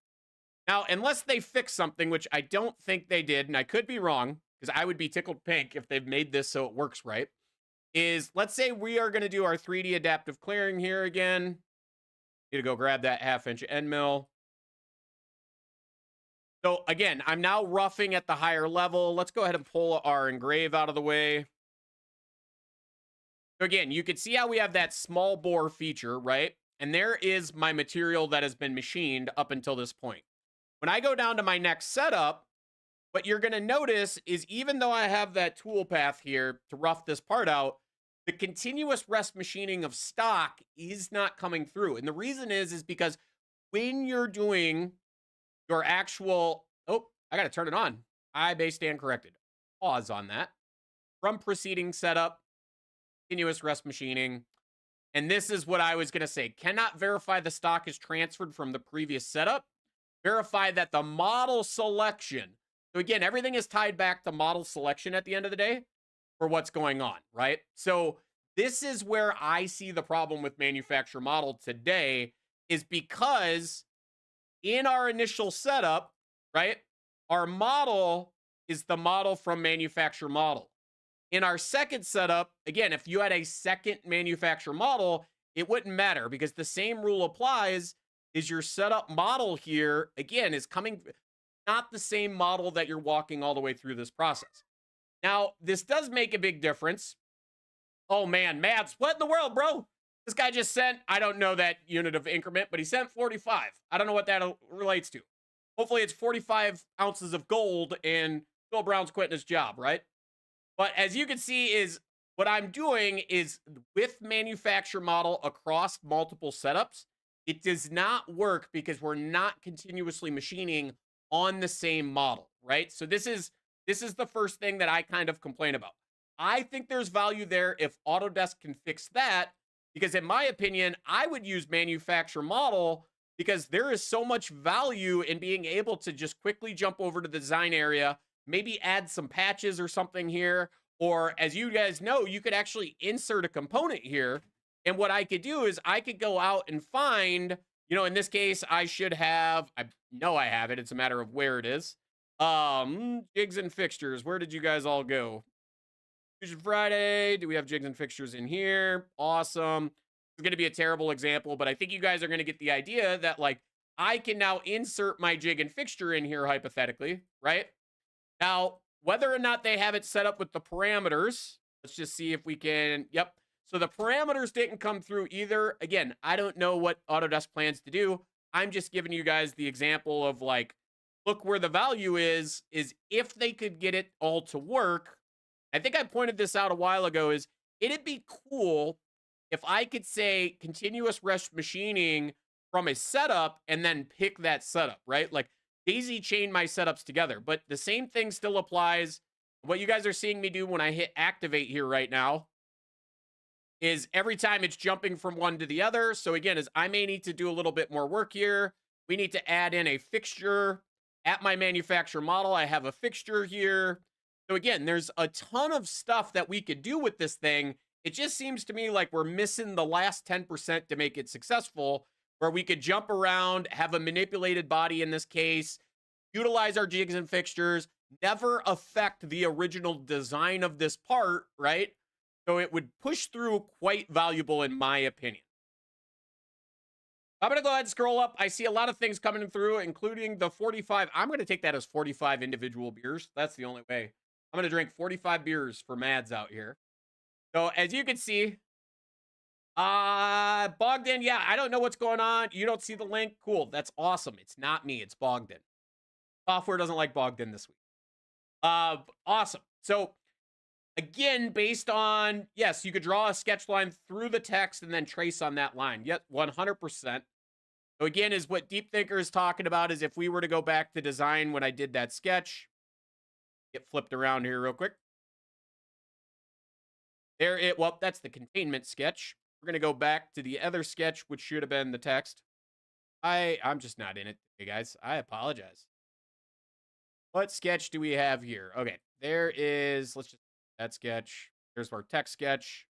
Now, unless they fix something, which I don't think they did, and I could be wrong, because I would be tickled pink if they've made this so it works right, is let's say we are going to do our 3D adaptive clearing here again. Need to go grab that 1/2" end mill. So again, I'm now roughing at the higher level. Let's go ahead and pull our engrave out of the way. So again, you can see how we have that small bore feature, right? And there is my material that has been machined up until this point. When I go down to my next setup, what you're going to notice is even though I have that tool path here to rough this part out, the continuous rest machining of stock is not coming through. And the reason is because when you're doing your actual, oh, I got to turn it on. I base stand corrected. Pause on that. From preceding setup, continuous rest machining. And this is what I was going to say. Cannot verify the stock is transferred from the previous setup. Verify that the model selection. So again, everything is tied back to model selection at the end of the day for what's going on, right? So this is where I see the problem with manufacturer model today, is because in our initial setup, right? Our model is the model from manufacturer model. In our second setup, again, if you had a second manufacturer model, it wouldn't matter because the same rule applies. Is your setup model here, again, is coming not the same model that you're walking all the way through this process. Now, this does make a big difference. Oh man, Mads, what in the world, bro? This guy just sent, I don't know that unit of increment, but he sent 45. I don't know what that relates to. Hopefully it's 45 ounces of gold and Bill Brown's quitting his job, right? But as you can see is what I'm doing is with manufacturer model across multiple setups, it does not work because we're not continuously machining on the same model, right? So this is the first thing that I kind of complain about. I think there's value there if Autodesk can fix that, because in my opinion, I would use manufacturer model because there is so much value in being able to just quickly jump over to the design area, maybe add some patches or something here. Or as you guys know, you could actually insert a component here. And what I could do is I could go out and find, you know, in this case, I should have, I know I have it. It's a matter of where it is. Jigs and fixtures. Where did you guys all go? Fusion Friday. Do we have jigs and fixtures in here? Awesome. It's going to be a terrible example, but I think you guys are going to get the idea that, like, I can now insert my jig and fixture in here hypothetically, right? Now, whether or not they have it set up with the parameters, let's just see if we can. Yep. So the parameters didn't come through either. Again, I don't know what Autodesk plans to do. I'm just giving you guys the example of, like, look where the value is if they could get it all to work. I think I pointed this out a while ago, is it'd be cool if I could say continuous rush machining from a setup and then pick that setup, right? Like daisy chain my setups together, but the same thing still applies. What you guys are seeing me do when I hit activate here right now is every time it's jumping from one to the other. So again, is I may need to do a little bit more work here. We need to add in a fixture at my manufacturer model. I have a fixture here. So again, there's a ton of stuff that we could do with this thing. It just seems to me like we're missing the last 10% to make it successful, where we could jump around, have a manipulated body in this case, utilize our jigs and fixtures, never affect the original design of this part, right? So it would push through quite valuable in my opinion. I'm going to go ahead and scroll up. I see a lot of things coming through, including the 45. I'm going to take that as 45 individual beers. That's the only way. I'm going to drink 45 beers for Mads out here. So as you can see, Bogdan, yeah, I don't know what's going on. You don't see the link. Cool. That's awesome. It's not me. It's Bogdan. Software doesn't like Bogdan this week. Awesome. So again, based on, yes, you could draw a sketch line through the text and then trace on that line. Yep, 100%. So again, is what Deep Thinker is talking about, is if we were to go back to design when I did that sketch, get flipped around here real quick. There it, well, that's the containment sketch. We're going to go back to the other sketch, which should have been the text. I'm just not in it. Hey guys, I apologize. What sketch do we have here? Okay, there is, let's just, that sketch. There's our text sketch.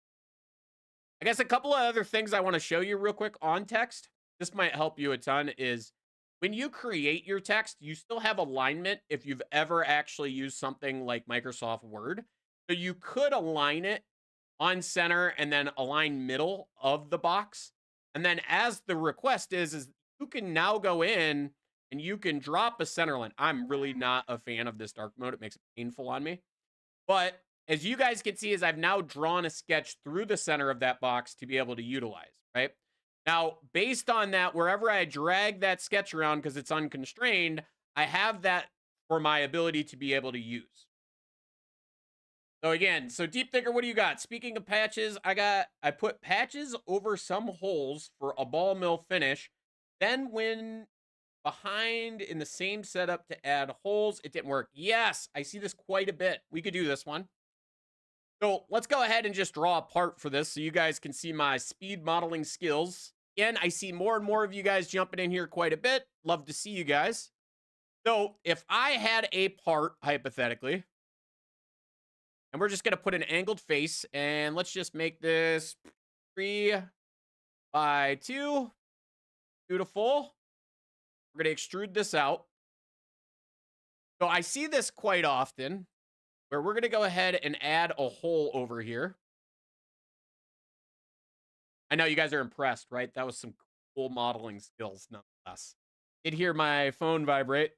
I guess a couple of other things I want to show you real quick on text. This might help you a ton, is when you create your text, you still have alignment if you've ever actually used something like Microsoft Word. So you could align it on center and then align middle of the box. And then as the request is you can now go in and you can drop a center line. I'm really not a fan of this dark mode. It makes it painful on me. But as you guys can see, is I've now drawn a sketch through the center of that box to be able to utilize, right? Now, based on that, wherever I drag that sketch around, because it's unconstrained, I have that for my ability to be able to use. So again, so Deep Thinker, what do you got? Speaking of patches, I put patches over some holes for a ball mill finish. Then when behind in the same setup to add holes, it didn't work. Yes, I see this quite a bit. We could do this one. So let's go ahead and just draw a part for this so you guys can see my speed modeling skills. Again, I see more and more of you guys jumping in here quite a bit. Love to see you guys. So if I had a part, hypothetically, and we're just going to put an angled face, and let's just make this 3 by 2. Beautiful. We're going to extrude this out. So I see this quite often where we're going to go ahead and add a hole over here. I know you guys are impressed, right? That was some cool modeling skills, nonetheless. Did hear my phone vibrate.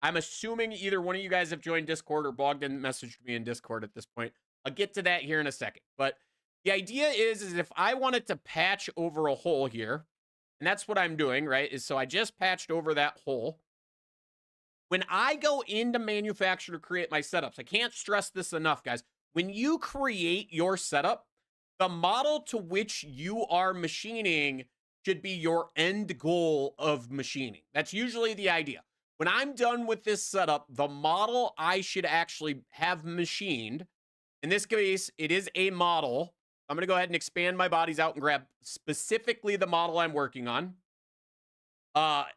I'm assuming either one of you guys have joined Discord or Bogdan messaged me in Discord at this point. I'll get to that here in a second. But the idea is if I wanted to patch over a hole here, and that's what I'm doing, right? Is so I just patched over that hole. When I go into manufacture to create my setups, I can't stress this enough, guys. When you create your setup, the model to which you are machining should be your end goal of machining. That's usually the idea. When I'm done with this setup, the model I should actually have machined, in this case, it is a model. I'm going to go ahead and expand my bodies out and grab specifically the model I'm working on.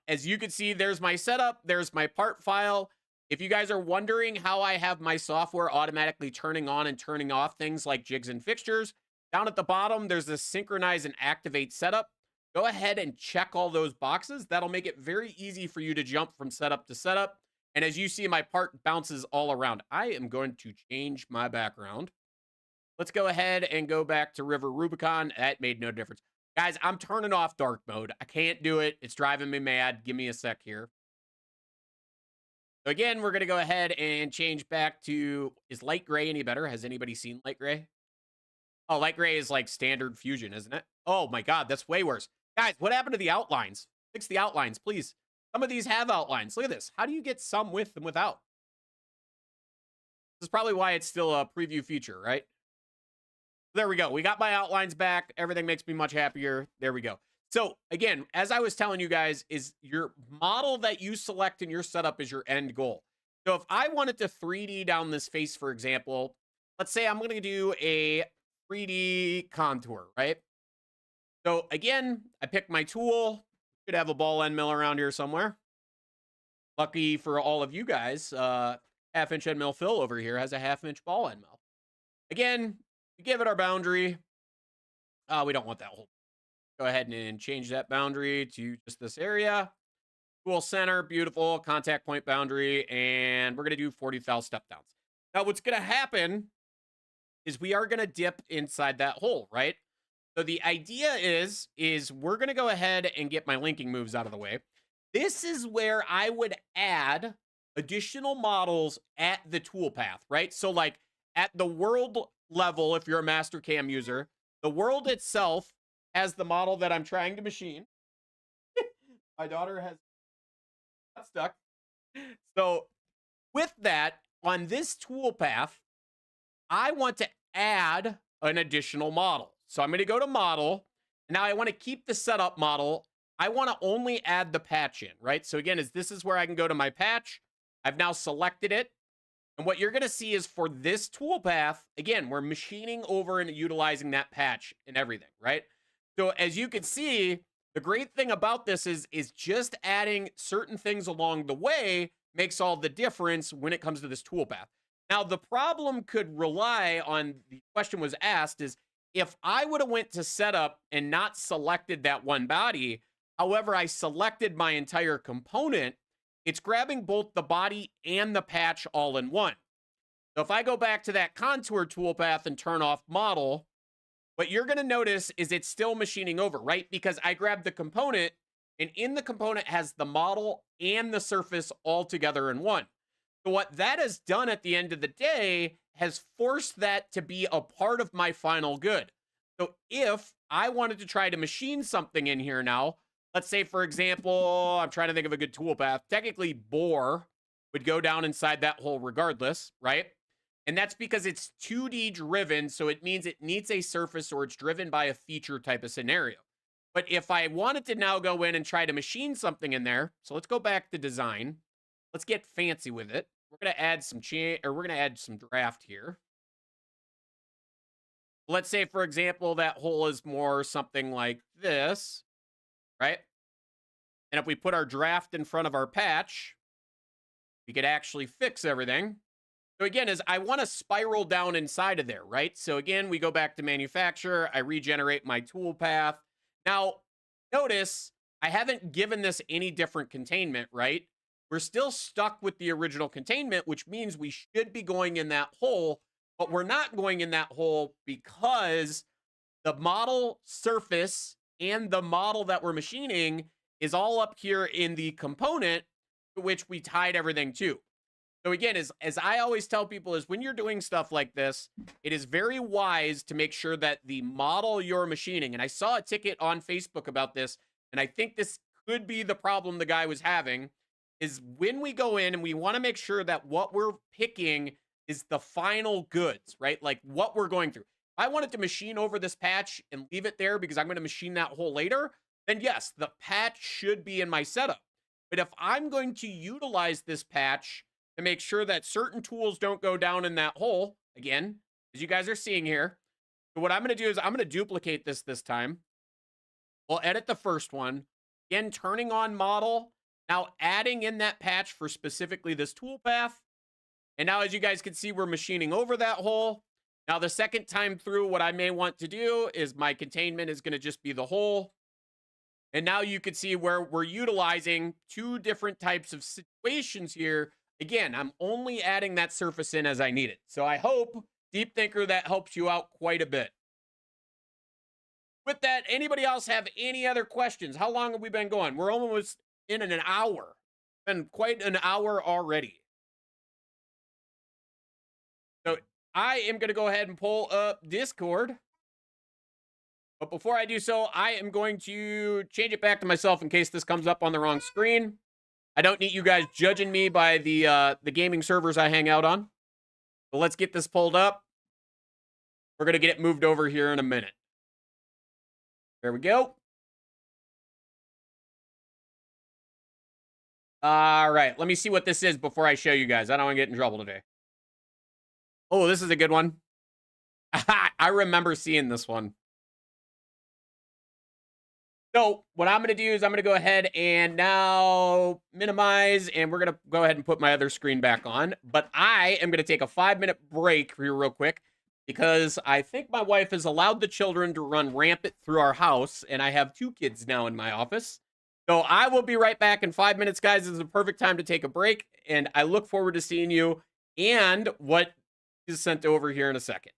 As you can see, there's my setup. There's my part file. If you guys are wondering how I have my software automatically turning on and turning off things like jigs and fixtures, down at the bottom, there's this synchronize and activate setup. Go ahead and check all those boxes. That'll make it very easy for you to jump from setup to setup. And as you see, my part bounces all around. I am going to change my background. Let's go ahead and go back to River Rubicon. That made no difference. Guys, I'm turning off dark mode. I can't do it. It's driving me mad. Give me a sec here. So again, we're going to go ahead and change back to, is light gray any better? Has anybody seen light gray? Oh, light gray is like standard Fusion, isn't it? Oh my God, that's way worse. Guys, what happened to the outlines? Fix the outlines, please. Some of these have outlines. Look at this. How do you get some with and without? This is probably why it's still a preview feature, right? There we go. We got my outlines back. Everything makes me much happier. There we go. So again, as I was telling you guys, is your model that you select in your setup is your end goal. So if I wanted to 3D down this face, for example, let's say I'm going to do a 3D contour, right? So again, I pick my tool. Should have a ball end mill around here somewhere. Lucky for all of you guys, half-inch end mill Phil over here has a half-inch ball end mill. Again, we give it our boundary. We don't want that whole. Go ahead and change that boundary to just this area. Tool center, beautiful. Contact point boundary. And we're going to do 40 thou step downs. Now, what's going to happen is we are going to dip inside that hole, right? So the idea is we're going to go ahead and get my linking moves out of the way. This is where I would add additional models at the toolpath, right? So like at the world level, if you're a master cam user, the world itself has the model that I'm trying to machine. My daughter has got stuck. So with that, on this toolpath, I want to add an additional model. So I'm going to go to model. Now I want to keep the setup model. I want to only add the patch in, right? So again, this is where I can go to my patch. I've now selected it. And what you're going to see is for this toolpath, again, we're machining over and utilizing that patch and everything, right? So as you can see, the great thing about this is just adding certain things along the way makes all the difference when it comes to this toolpath. Now, the problem could rely on, the question was asked, is if I would have went to setup and not selected that one body, however, I selected my entire component, it's grabbing both the body and the patch all in one. So if I go back to that contour toolpath and turn off model, what you're going to notice is it's still machining over, right? Because I grabbed the component, and in the component has the model and the surface all together in one. So what that has done at the end of the day has forced that to be a part of my final good. So if I wanted to try to machine something in here now, let's say, for example, I'm trying to think of a good toolpath. Technically, bore would go down inside that hole regardless, right? And that's because it's 2D driven, so it means it needs a surface or it's driven by a feature type of scenario. But if I wanted to now go in and try to machine something in there, so let's go back to design. Let's get fancy with it. We're going to add some draft here. Let's say, for example, that hole is more something like this, right? And if we put our draft in front of our patch, we could actually fix everything. So again, I want to spiral down inside of there, right? So again, we go back to manufacture. I regenerate my toolpath. Now, notice I haven't given this any different containment, right? we're still stuck with the original containment, which means we should be going in that hole, but we're not going in that hole because the model surface and the model that we're machining is all up here in the component to which we tied everything to. So again, as I always tell people, is when you're doing stuff like this, it is very wise to make sure that the model you're machining, and I saw a ticket on Facebook about this, and I think this could be the problem the guy was having, is when we go in and we want to make sure that what we're picking is the final goods, right? Like what we're going through. If I wanted to machine over this patch and leave it there because I'm going to machine that hole later, then yes, the patch should be in my setup. But if I'm going to utilize this patch to make sure that certain tools don't go down in that hole, again, as you guys are seeing here, so what I'm going to do is I'm going to duplicate this time. We'll edit the first one. Again, turning on model. Now adding in that patch for specifically this toolpath. And now as you guys can see, we're machining over that hole. Now the second time through, what I may want to do is my containment is going to just be the hole. And now you can see where we're utilizing two different types of situations here. Again, I'm only adding that surface in as I need it. So I hope, Deep Thinker, that helps you out quite a bit. With that, anybody else have any other questions? How long have we been going? We're almost in an hour. Been quite an hour already. So I am going to go ahead and pull up Discord. But before I do so, I am going to change it back to myself in case this comes up on the wrong screen. I don't need you guys judging me by the gaming servers I hang out on. So let's get this pulled up. We're going to get it moved over here in a minute. There we go. All right, let me see what this is before I show you guys. I don't want to get in trouble today. Oh, this is a good one. I remember seeing this one. So what I'm going to do is I'm going to go ahead and now minimize, and we're going to go ahead and put my other screen back on. But I am going to take a 5-minute break here real quick because I think my wife has allowed the children to run rampant through our house, and I have 2 kids now in my office. So I will be right back in 5 minutes, guys. This is a perfect time to take a break, and I look forward to seeing you and what is sent over here in a second.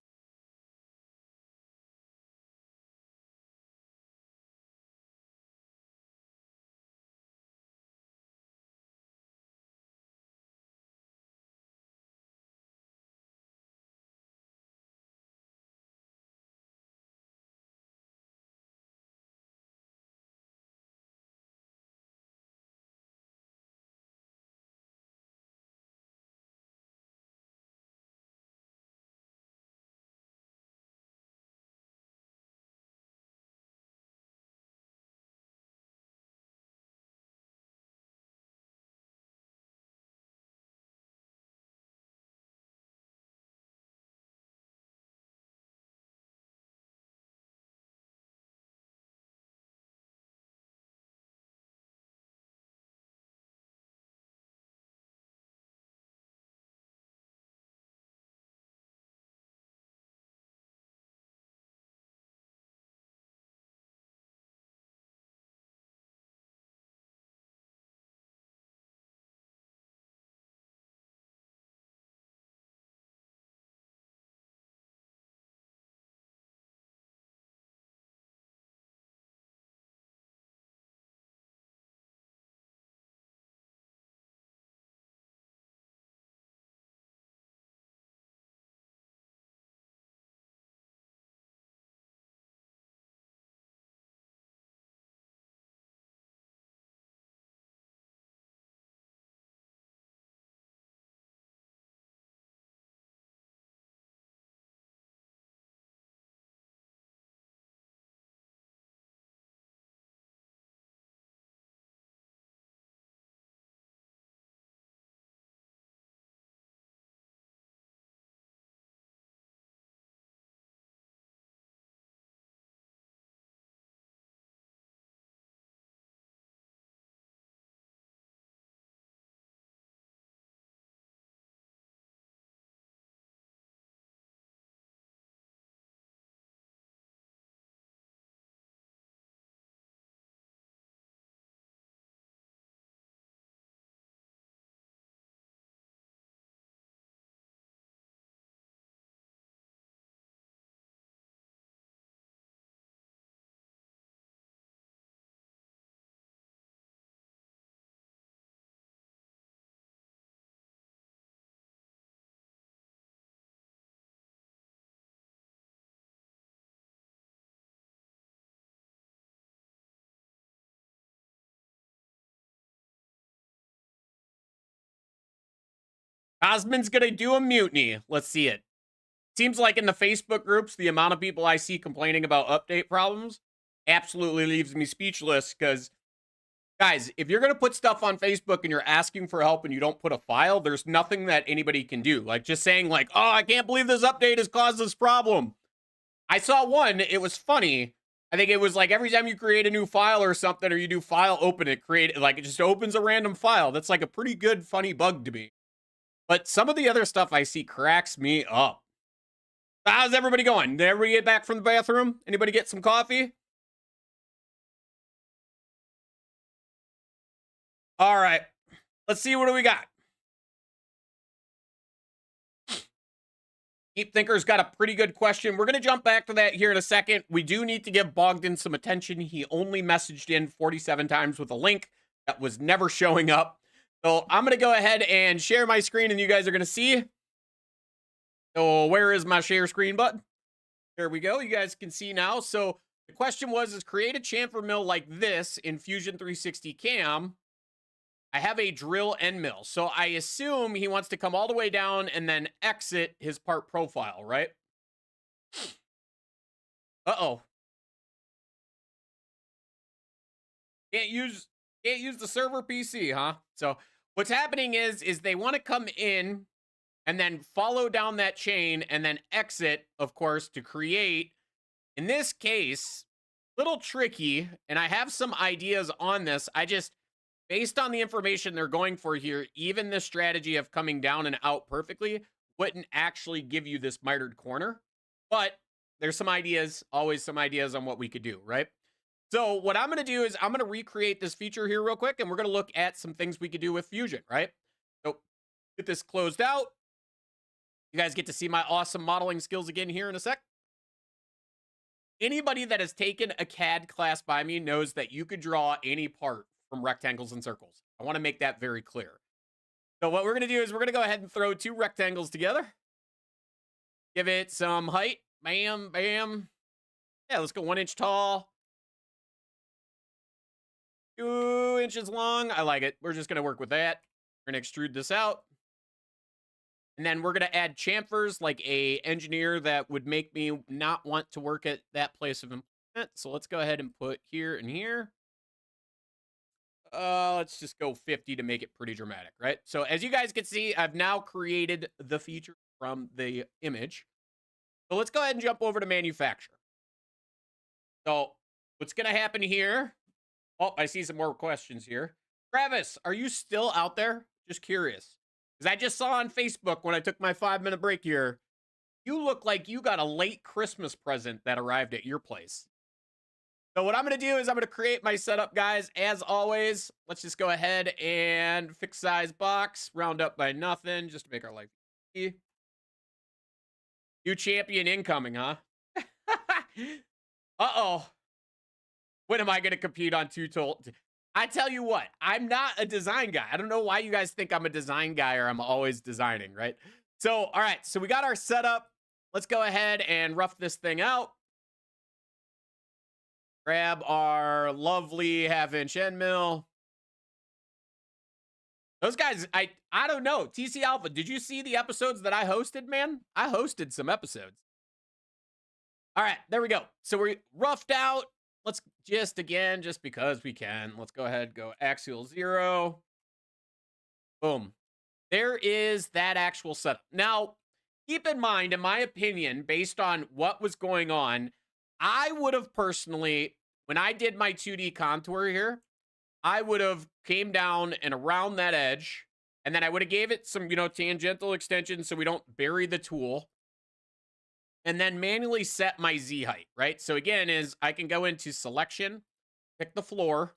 Osmond's gonna do a mutiny. Let's see it. Seems like in the Facebook groups, the amount of people I see complaining about update problems absolutely leaves me speechless. Because, guys, if you're gonna put stuff on Facebook and you're asking for help and you don't put a file, there's nothing that anybody can do. Like, just saying, like, oh, I can't believe this update has caused this problem. I saw one, it was funny. I think it was like every time you create a new file or something, or you do file open, it just opens a random file. That's like a pretty good, funny bug to me. But some of the other stuff I see cracks me up. How's everybody going? Did everybody get back from the bathroom? Anybody get some coffee? All right. Let's see, what do we got? Deep Thinker's got a pretty good question. We're going to jump back to that here in a second. We do need to give Bogdan some attention. He only messaged in 47 times with a link that was never showing up. So I'm going to go ahead and share my screen, and you guys are going to see. So where is my share screen button? There we go. You guys can see now. So the question was, is create a chamfer mill like this in Fusion 360 CAM. I have a drill end mill. So I assume he wants to come all the way down and then exit his part profile, right? Uh-oh. Can't use the server PC, huh? So what's happening is they want to come in and then follow down that chain and then exit, of course, to create. In this case, a little tricky, and I have some ideas on this. Based on the information they're going for here, even the strategy of coming down and out perfectly wouldn't actually give you this mitered corner. But there's some ideas, always some ideas on what we could do, right? So what I'm going to do is I'm going to recreate this feature here real quick, and we're going to look at some things we could do with Fusion, right? So get this closed out. You guys get to see my awesome modeling skills again here in a sec. Anybody that has taken a CAD class by me knows that you could draw any part from rectangles and circles. I want to make that very clear. So what we're going to do is we're going to go ahead and throw two rectangles together. Give it some height. Bam, bam. Yeah, let's go 1 inch tall. 2 inches long. I like it. We're just going to work with that. We're going to extrude this out. And then we're going to add chamfers like a engineer that would make me not want to work at that place of employment. So let's go ahead and put here and here. Let's just go 50 to make it pretty dramatic, right? So as you guys can see, I've now created the feature from the image. So let's go ahead and jump over to manufacture. So what's going to happen here? Oh, I see some more questions here. Travis, are you still out there? Just curious. Because I just saw on Facebook when I took my 5-minute break here, you look like you got a late Christmas present that arrived at your place. So what I'm going to do is I'm going to create my setup, guys. As always, let's just go ahead and fix size box, round up by nothing, just to make our life easy. New champion incoming, huh? Uh-oh. When am I going to compete on two tool? I tell you what, I'm not a design guy. I don't know why you guys think I'm a design guy or I'm always designing, right? So, all right, so we got our setup. Let's go ahead and rough this thing out. Grab our lovely 1/2 inch end mill. Those guys, I don't know. TC Alpha, did you see the episodes that I hosted, man? I hosted some episodes. All right, there we go. So we roughed out. Let's just because we can, let's go ahead, go axial 0. Boom. There is that actual setup. Now, keep in mind, in my opinion, based on what was going on, I would have personally, when I did my 2D contour here, I would have came down and around that edge, and then I would have gave it some, tangential extension so we don't bury the tool, and then manually set my Z height, right? So again, I can go into selection, pick the floor,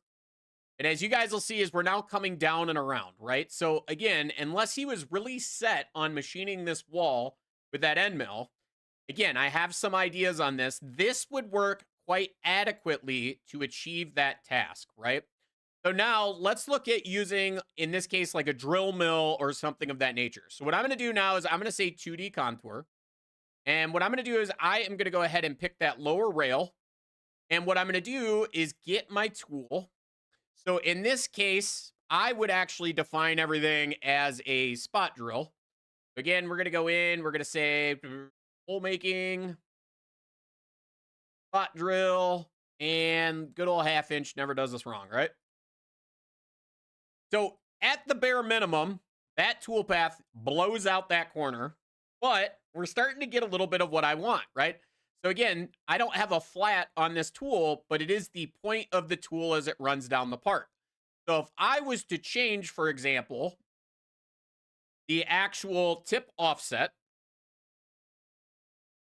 and as you guys will see, we're now coming down and around, right? So again, unless he was really set on machining this wall with that end mill, again, I have some ideas on this. This would work quite adequately to achieve that task, right? So now let's look at using, in this case, like a drill mill or something of that nature. So what I'm going to do now is I'm going to say 2D contour. And what I'm going to do is I am going to go ahead and pick that lower rail. And what I'm going to do is get my tool. So in this case, I would actually define everything as a spot drill. Again, we're going to go in, we're going to say hole making, spot drill, and good old 1/2 inch never does us wrong, right? So at the bare minimum, that toolpath blows out that corner, but we're starting to get a little bit of what I want, right? So again, I don't have a flat on this tool, but it is the point of the tool as it runs down the part. So if I was to change, for example, the actual tip offset,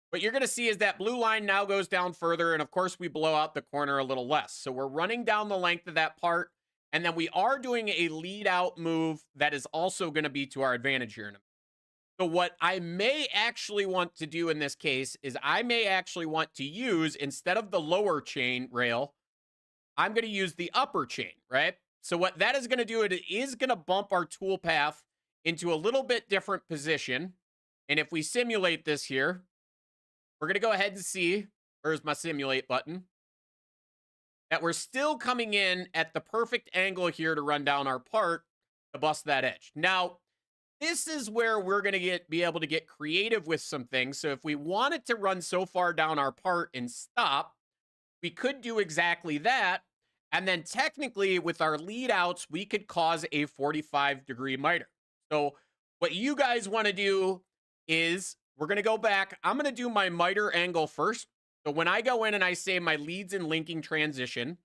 what you're going to see is that blue line now goes down further, and of course we blow out the corner a little less. So we're running down the length of that part, and then we are doing a lead out move that is also going to be to our advantage here in a minute. So what I may actually want to do in this case is I may actually want to use, instead of the lower chain rail, I'm going to use the upper chain, right? So what that is going to do, it is going to bump our tool path into a little bit different position. And if we simulate this here, we're going to go ahead and see, where's my simulate button, that we're still coming in at the perfect angle here to run down our part to bust that edge. Now, this is where we're going to be able to get creative with some things. So if we wanted to run so far down our part and stop, we could do exactly that. And then technically with our lead outs, we could cause a 45-degree miter. So what you guys want to do is we're going to go back. I'm going to do my miter angle first. So when I go in and I say my leads and linking transition,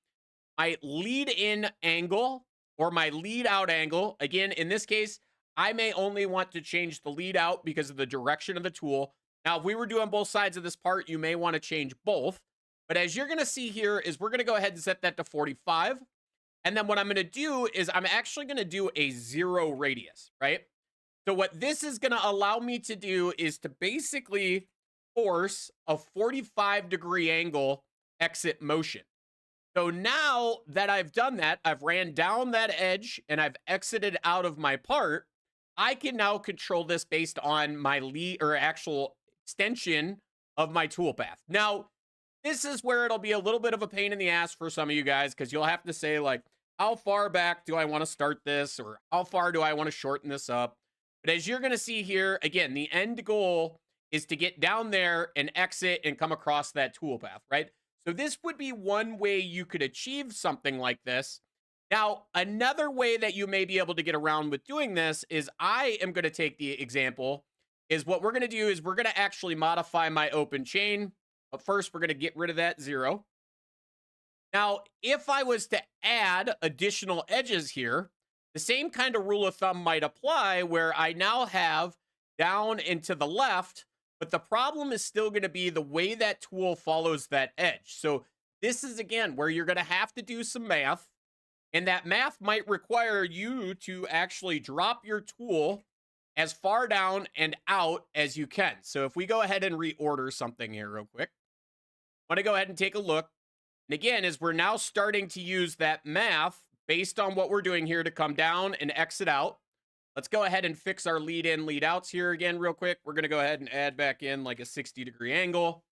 my lead in angle or my lead out angle, again, in this case, I may only want to change the lead out because of the direction of the tool. Now, if we were doing both sides of this part, you may want to change both. But as you're going to see here is we're going to go ahead and set that to 45. And then what I'm going to do is I'm actually going to do a 0 radius, right? So what this is going to allow me to do is to basically force a 45-degree angle exit motion. So now that I've done that, I've ran down that edge and I've exited out of my part, I can now control this based on my lead or actual extension of my toolpath. Now, this is where it'll be a little bit of a pain in the ass for some of you guys, because you'll have to say, like, how far back do I want to start this, or how far do I want to shorten this up? But as you're going to see here, again, the end goal is to get down there and exit and come across that toolpath, right? So this would be one way you could achieve something like this. Now, another way that you may be able to get around with doing this is I am going to take the example is what we're going to do is we're going to actually modify my open chain. But first, we're going to get rid of that 0. Now, if I was to add additional edges here, the same kind of rule of thumb might apply where I now have down and to the left, but the problem is still going to be the way that tool follows that edge. So this is, again, where you're going to have to do some math, and that math might require you to actually drop your tool as far down and out as you can. So if we go ahead and reorder something here real quick, I want to go ahead and take a look. And again, as we're now starting to use that math based on what we're doing here to come down and exit out, let's go ahead and fix our lead in, lead outs here again real quick. We're going to go ahead and add back in like a 60-degree angle.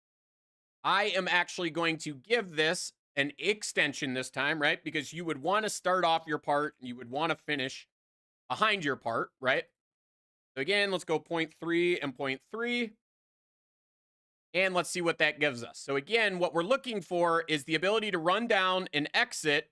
I am actually going to give this an extension this time, right? Because you would want to start off your part and you would want to finish behind your part, right? So again, let's go 0.3 and 0.3. And let's see what that gives us. So again, what we're looking for is the ability to run down and exit.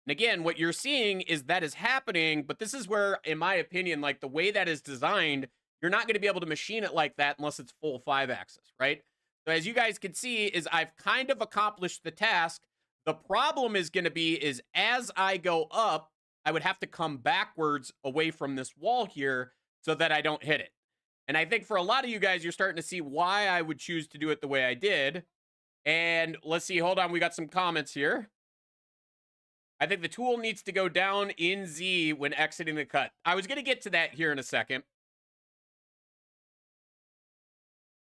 And again, what you're seeing is that is happening, but this is where, in my opinion, like the way that is designed, you're not going to be able to machine it like that unless it's full 5-axis, right? So as you guys can see is I've kind of accomplished the task. The problem is going to be is as I go up, I would have to come backwards away from this wall here so that I don't hit it. And I think for a lot of you guys, you're starting to see why I would choose to do it the way I did. And let's see, hold on, we got some comments here. I think the tool needs to go down in Z when exiting the cut. I was going to get to that here in a second.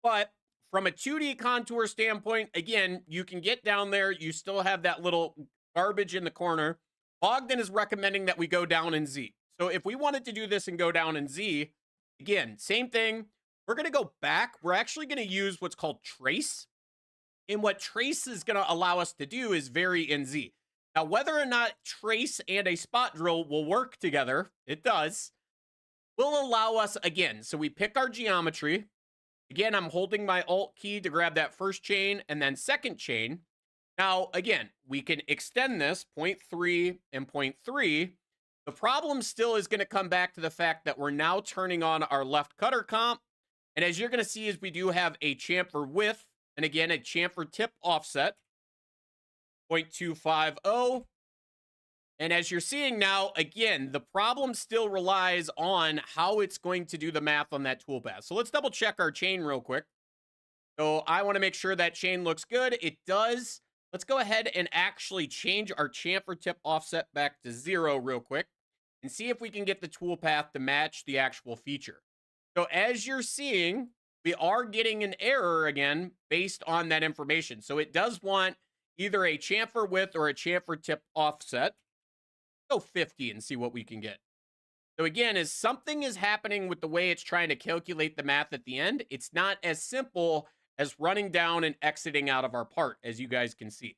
But from a 2D contour standpoint, again, you can get down there. You still have that little garbage in the corner. Bogdan is recommending that we go down in Z. So if we wanted to do this and go down in Z, again, same thing. We're going to go back. We're actually going to use what's called trace. And what trace is going to allow us to do is vary in Z. Now, whether or not trace and a spot drill will work together, it does. will allow us, again, so we pick our geometry. Again, I'm holding my Alt key to grab that first chain and then second chain. Now, again, we can extend this 0.3 and 0.3. The problem still is going to come back to the fact that we're now turning on our left cutter comp. And as you're going to see, is we do have a chamfer width and again, a chamfer tip offset, 0.250. And as you're seeing now, again, the problem still relies on how it's going to do the math on that toolpath. So let's double check our chain real quick. So I want to make sure that chain looks good. It does. Let's go ahead and actually change our chamfer tip offset back to 0 real quick and see if we can get the toolpath to match the actual feature. So as you're seeing, we are getting an error again based on that information. So it does want either a chamfer width or a chamfer tip offset. Go 50 and see what we can get. So again, as something is happening with the way it's trying to calculate the math at the end, it's not as simple as running down and exiting out of our part, as you guys can see.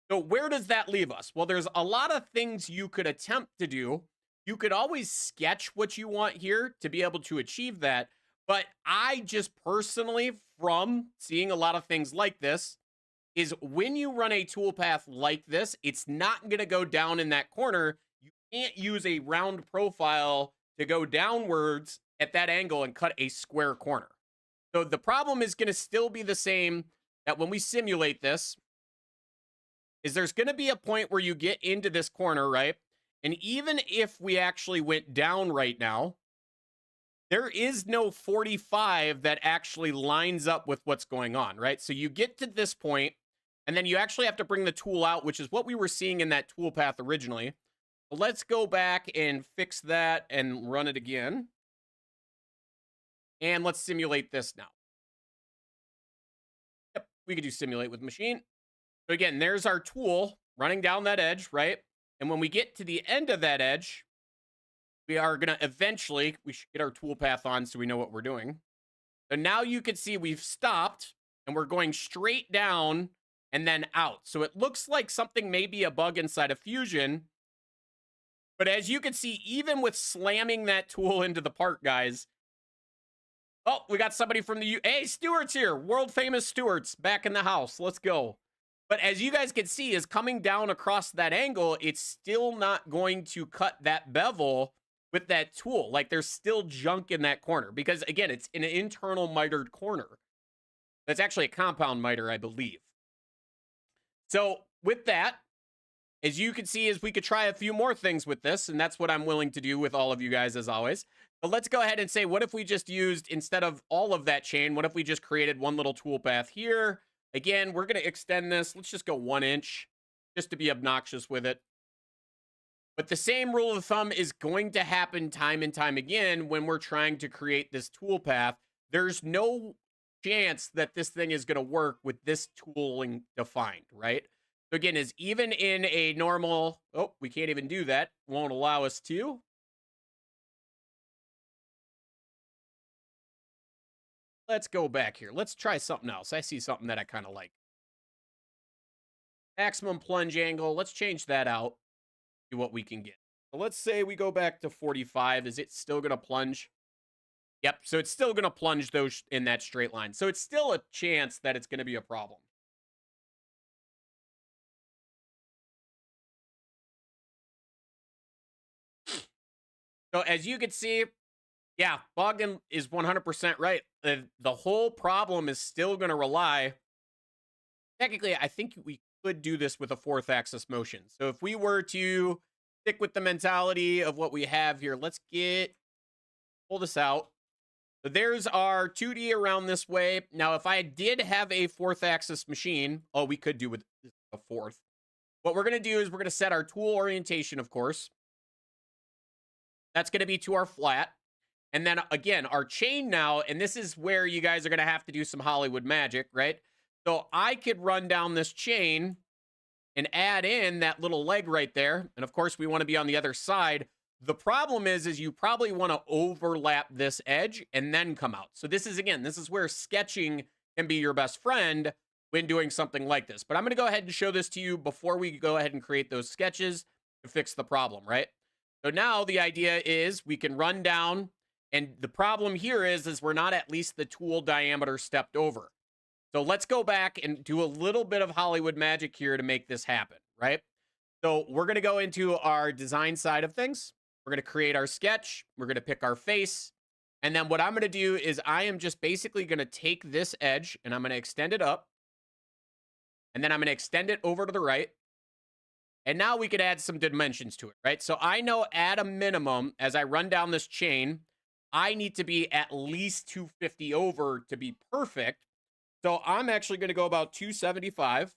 So where does that leave us? Well, there's a lot of things you could attempt to do. You could always sketch what you want here to be able to achieve that. But I just personally, from seeing a lot of things like this, is when you run a toolpath like this, it's not going to go down in that corner. You can't use a round profile to go downwards at that angle and cut a square corner. So the problem is going to still be the same, that when we simulate this, is there's going to be a point where you get into this corner, right? And even if we actually went down right now, there is no 45 that actually lines up with what's going on, right? So you get to this point, and then you actually have to bring the tool out, which is what we were seeing in that toolpath originally. So let's go back and fix that and run it again. And let's simulate this now. Yep, we could do simulate with machine. So again, there's our tool running down that edge, right? And when we get to the end of that edge, we are going to eventually, we should get our toolpath on so we know what we're doing. So now you can see we've stopped and we're going straight down and then out. So it looks like something may be a bug inside of Fusion. But as you can see, even with slamming that tool into the part, guys. Oh, we got somebody from the Hey, Stewart's here. World famous Stewart's back in the house. Let's go. But as you guys can see, is coming down across that angle, it's still not going to cut that bevel with that tool. Like there's still junk in that corner because again, it's an internal mitered corner. That's actually a compound miter, I believe. So with that, as you can see, is we could try a few more things with this, and that's what I'm willing to do with all of you guys as always. But let's go ahead and say, what if we just used, instead of all of that chain, what if we just created one little toolpath here? Again, we're going to extend this. Let's just go 1 inch just to be obnoxious with it. But the same rule of thumb is going to happen time and time again when we're trying to create this toolpath. There's no chance that this thing is going to work with this tooling defined, right? So again, is even in a normal, oh, we can't even do that. Won't allow us to. Let's go back here. Let's try something else. I see something that I kind of like. Maximum plunge angle. Let's change that out. See what we can get. So let's say we go back to 45. Is it still going to plunge? Yep. So it's still going to plunge those in that straight line. So it's still a chance that it's going to be a problem. So as you can see, yeah, Bogdan is 100% right. The whole problem is still going to rely. Technically, I think we could do this with a 4th axis motion. So if we were to stick with the mentality of what we have here, let's pull this out. So there's our 2D around this way. Now, if I did have a 4th axis machine, oh, we could do with a 4th. What we're going to do is we're going to set our tool orientation, of course. That's going to be to our flat. And then again, our chain now, and this is where you guys are going to have to do some Hollywood magic, right? So I could run down this chain and add in that little leg right there. And of course, we want to be on the other side. The problem is you probably want to overlap this edge and then come out. So this is, again, this is where sketching can be your best friend when doing something like this. But I'm going to go ahead and show this to you before we go ahead and create those sketches to fix the problem, right? So now the idea is we can run down And the problem here is we're not at least the tool diameter stepped over. So let's go back and do a little bit of Hollywood magic here to make this happen, right? So we're going to go into our design side of things. We're going to create our sketch. We're going to pick our face. And then what I'm going to do is I am just basically going to take this edge and I'm going to extend it up. And then I'm going to extend it over to the right. And now we could add some dimensions to it, right? So I know at a minimum, as I run down this chain, I need to be at least 250 over to be perfect. So I'm actually going to go about 275.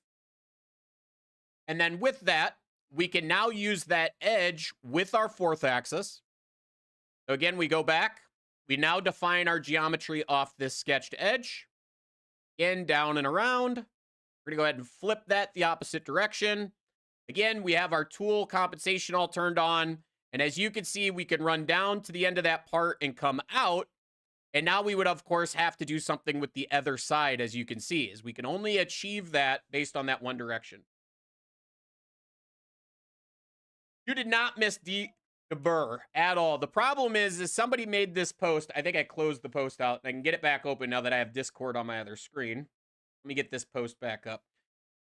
And then with that, we can now use that edge with our fourth axis. So again, we go back. We now define our geometry off this sketched edge. Again, down and around. We're going to go ahead and flip that the opposite direction. Again, we have our tool compensation all turned on. And as you can see, we can run down to the end of that part and come out. And now we would, of course, have to do something with the other side, as you can see, is we can only achieve that based on that one direction. You did not miss Burr at all. The problem is somebody made this post. I think I closed the post out. I can get it back open now that I have Discord on my other screen. Let me get this post back up.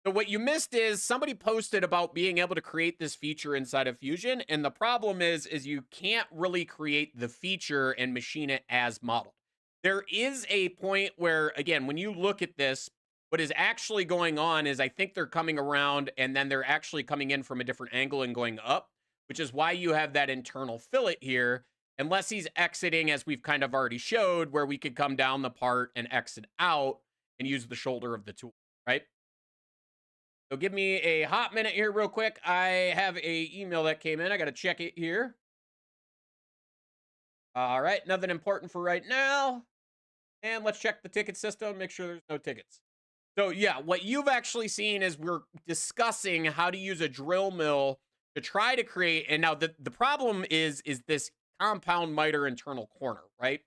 So what you missed is somebody posted about being able to create this feature inside of Fusion. And the problem is you can't really create the feature and machine it as modeled. There is a point where, again, when you look at this, what is actually going on is I think they're coming around and then they're actually coming in from a different angle and going up, which is why you have that internal fillet here, unless he's exiting, as we've kind of already showed, where we could come down the part and exit out and use the shoulder of the tool, right? So give me a hot minute here real quick. I have a email that came in. I got to check it here. All right, nothing important for right now. And let's check the ticket system, make sure there's no tickets. So yeah, what you've actually seen is we're discussing how to use a drill mill to try to create, and now the problem is this compound miter internal corner, right?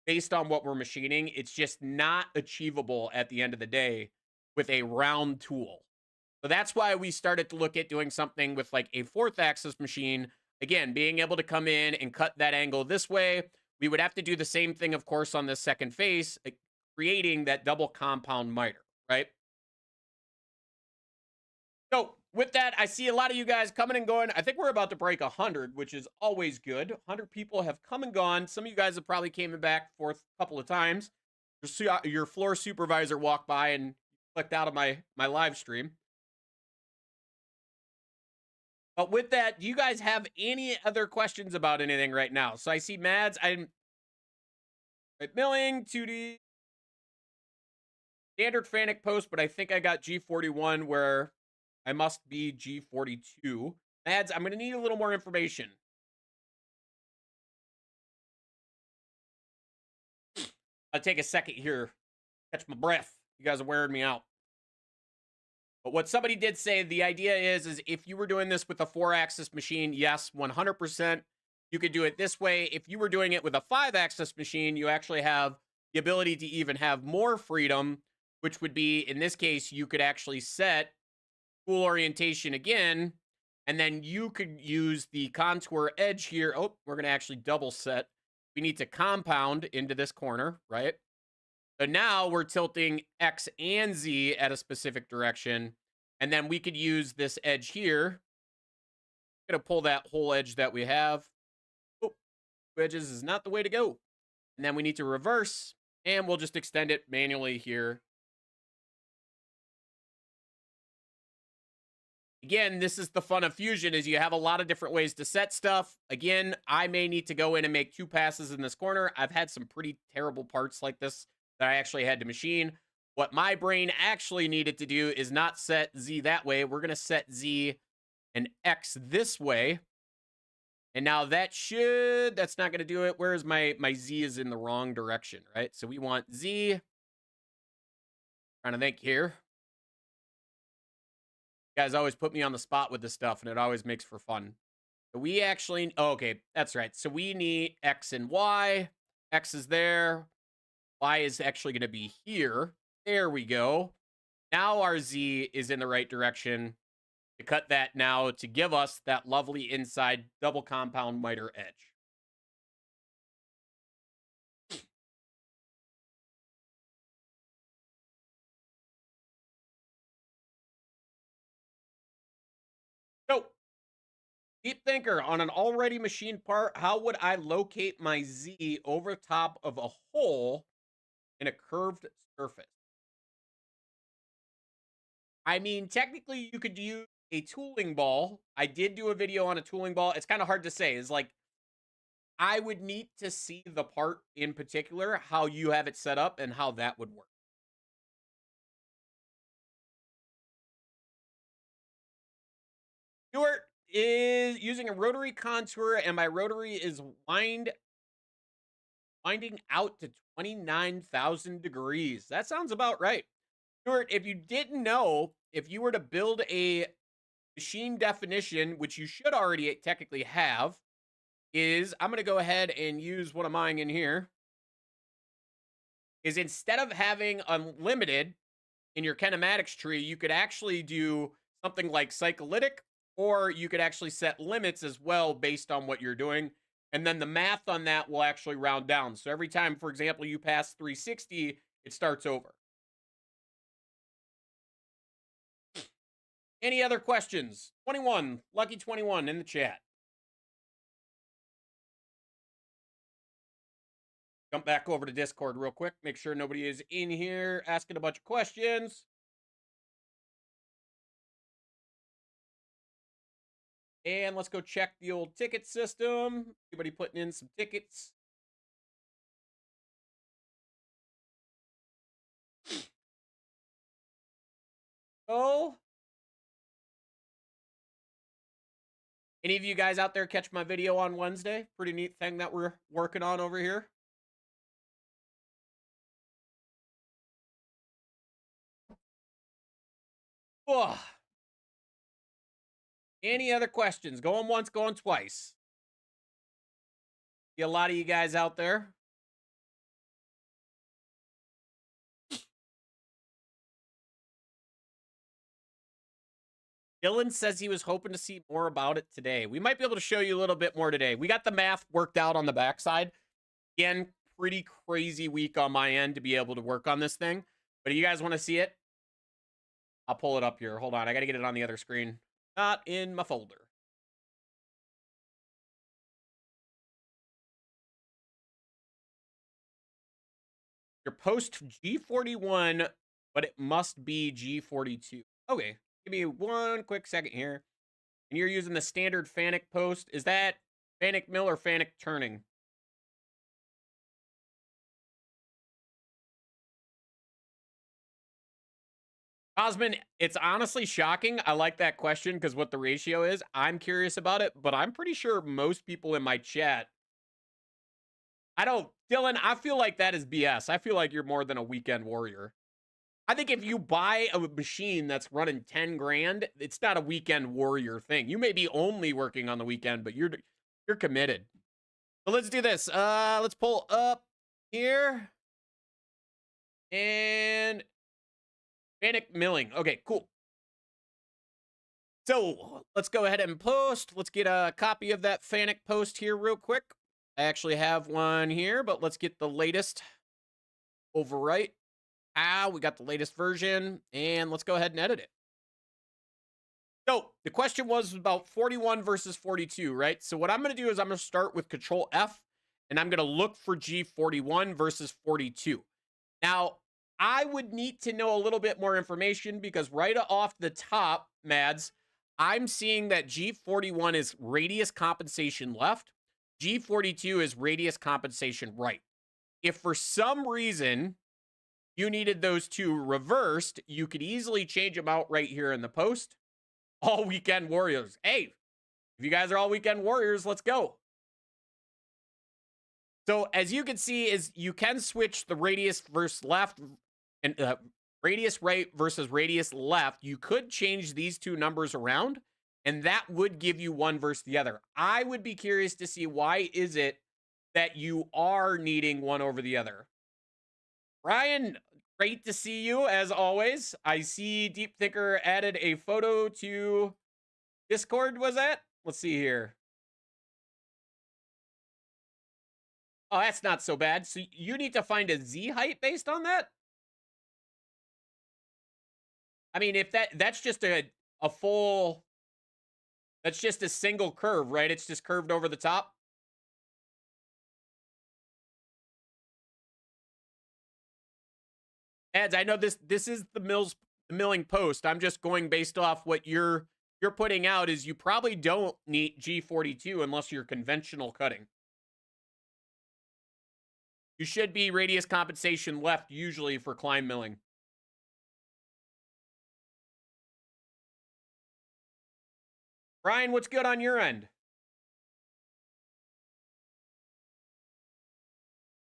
Based on what we're machining, it's just not achievable at the end of the day with a round tool. So that's why we started to look at doing something with like a fourth axis machine. Again, being able to come in and cut that angle this way. We would have to do the same thing, of course, on this second face, creating that double compound miter, right? So with that, I see a lot of you guys coming and going. I think we're about to break 100, which is always good. 100 people have come and gone. Some of you guys have probably came back forth a couple of times. Your floor supervisor walked by and clicked out of my live stream. But with that, do you guys have any other questions about anything right now? So I see Mads. I'm right, milling, 2D. Standard Fanic post, but I think I got G41 where I must be G42. Mads, I'm going to need a little more information. I'll take a second here. Catch my breath. You guys are wearing me out. But what somebody did say, the idea is if you were doing this with a 4-axis machine, yes, 100%, you could do it this way. If you were doing it with a 5-axis machine, you actually have the ability to even have more freedom, which would be, in this case, you could actually set tool orientation again, and then you could use the contour edge here. Oh, we're going to actually double set. We need to compound into this corner, right? So now we're tilting X and Z at a specific direction. And then we could use this edge here. I'm going to pull that whole edge that we have. Oh, edges is not the way to go. And then we need to reverse. And we'll just extend it manually here. Again, this is the fun of Fusion, is you have a lot of different ways to set stuff. Again, I may need to go in and make 2 passes in this corner. I've had some pretty terrible parts like this that I actually had to machine. What my brain actually needed to do is not set Z that way. We're going to set Z and X this way. And now that's not going to do it. Whereas my Z is in the wrong direction, right? So we want Z. Trying to think here. You guys always put me on the spot with this stuff, and it always makes for fun. So we actually, oh, okay, that's right. So we need X and Y. X is there. Y is actually going to be here. There we go. Now our Z is in the right direction to cut that now to give us that lovely inside double compound miter edge. Deep thinker, on an already machined part, how would I locate my Z over top of a hole in a curved surface? I mean, technically, you could use a tooling ball. I did do a video on a tooling ball. It's kind of hard to say. It's like, I would need to see the part in particular, how you have it set up and how that would work. Stuart is using a rotary contour, and my rotary is winding out to 29,000 degrees. That sounds about right. Stuart, if you didn't know, if you were to build a machine definition, which you should already technically have, is I'm going to go ahead and use one of mine in here. Is instead of having unlimited in your kinematics tree, you could actually do something like cyclic, or you could actually set limits as well based on what you're doing. And then the math on that will actually round down. So every time, for example, you pass 360, it starts over. Any other questions? 21, lucky 21 in the chat. Jump back over to Discord real quick. Make sure nobody is in here asking a bunch of questions. And let's go check the old ticket system. Anybody putting in some tickets? Oh. Any of you guys out there catch my video on Wednesday? Pretty neat thing that we're working on over here. Oh. Any other questions? Going once, going twice. See a lot of you guys out there. Dylan says he was hoping to see more about it today. We might be able to show you a little bit more today. We got the math worked out on the backside. Again, pretty crazy week on my end to be able to work on this thing. But if you guys want to see it, I'll pull it up here. Hold on. I got to get it on the other screen. Not in my folder. Your post G41, but it must be G42. Okay. Give me one quick second here. And you're using the standard Fanuc post. Is that Fanuc mill or Fanuc turning? Osman, it's honestly shocking. I like that question because what the ratio is. I'm curious about it, but I'm pretty sure most people in my chat. Dylan, I feel like that is BS. I feel like you're more than a weekend warrior. I think if you buy a machine that's running 10 grand, it's not a weekend warrior thing. You may be only working on the weekend, but you're committed. So let's do this. Let's pull up here. And Fanuc milling. Okay, cool. So let's go ahead and post. Let's get a copy of that Fanuc post here real quick. I actually have one here, but let's get the latest overwrite. We got the latest version, and let's go ahead and edit it. So the question was about 41 versus 42, right? So what I'm going to do is I'm going to start with Control F, and I'm going to look for G41 versus 42. Now, I would need to know a little bit more information because right off the top, Mads, I'm seeing that G41 is radius compensation left. G42 is radius compensation right. If for some reason you needed those two reversed, you could easily change them out right here in the post. All weekend warriors. Hey, if you guys are all weekend warriors, let's go. So as you can see, is you can switch the radius versus left and radius right versus radius left. You could change these two numbers around, and that would give you one versus the other. I would be curious to see why is it that you are needing one over the other. Ryan, great to see you as always. I see Deep Thinker added a photo to Discord, was that? Let's see here. Oh, that's not so bad. So you need to find a Z height based on that? I mean, if that's just a full That's just a single curve, right? It's just curved over the top. Ads, I know this is the milling post. I'm just going based off what you're putting out is you probably don't need G42 unless you're conventional cutting. You should be radius compensation left usually for climb milling. Ryan, what's good on your end?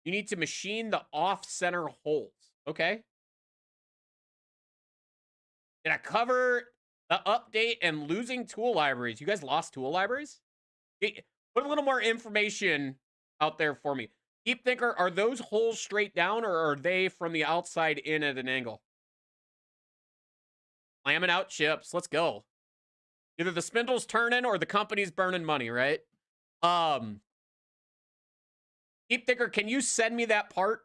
You need to machine the off-center holes. Okay. Did I cover the update and losing tool libraries? You guys lost tool libraries? Put a little more information out there for me. Deep Thinker, are those holes straight down or are they from the outside in at an angle? Slamming out chips. Let's go. Either the spindle's turning or the company's burning money, right? Deep Thinker, can you send me that part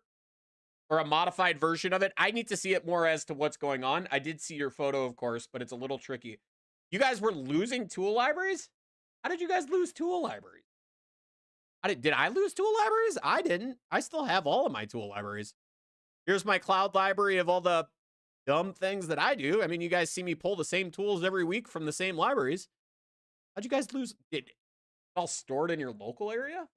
or a modified version of it? I need to see it more as to what's going on. I did see your photo, of course, but it's a little tricky. You guys were losing tool libraries? How did you guys lose tool libraries? Did I lose tool libraries? I didn't. I still have all of my tool libraries. Here's my cloud library of all the dumb things that I do. I mean, you guys see me pull the same tools every week from the same libraries. How'd you guys lose? It all stored in your local area?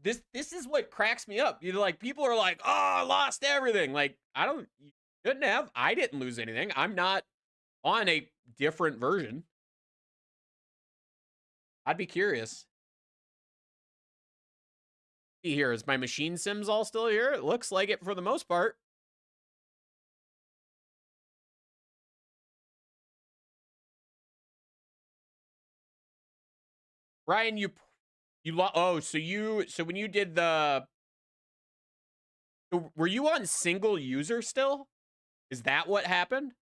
This is what cracks me up. You know, like people are like, oh, I lost everything. Like, you shouldn't have. I didn't lose anything. I'm not on a different version. I'd be curious. See here, is my machine sims all still here? It looks like it for the most part. Ryan, so when you did were you on single user still? Is that what happened?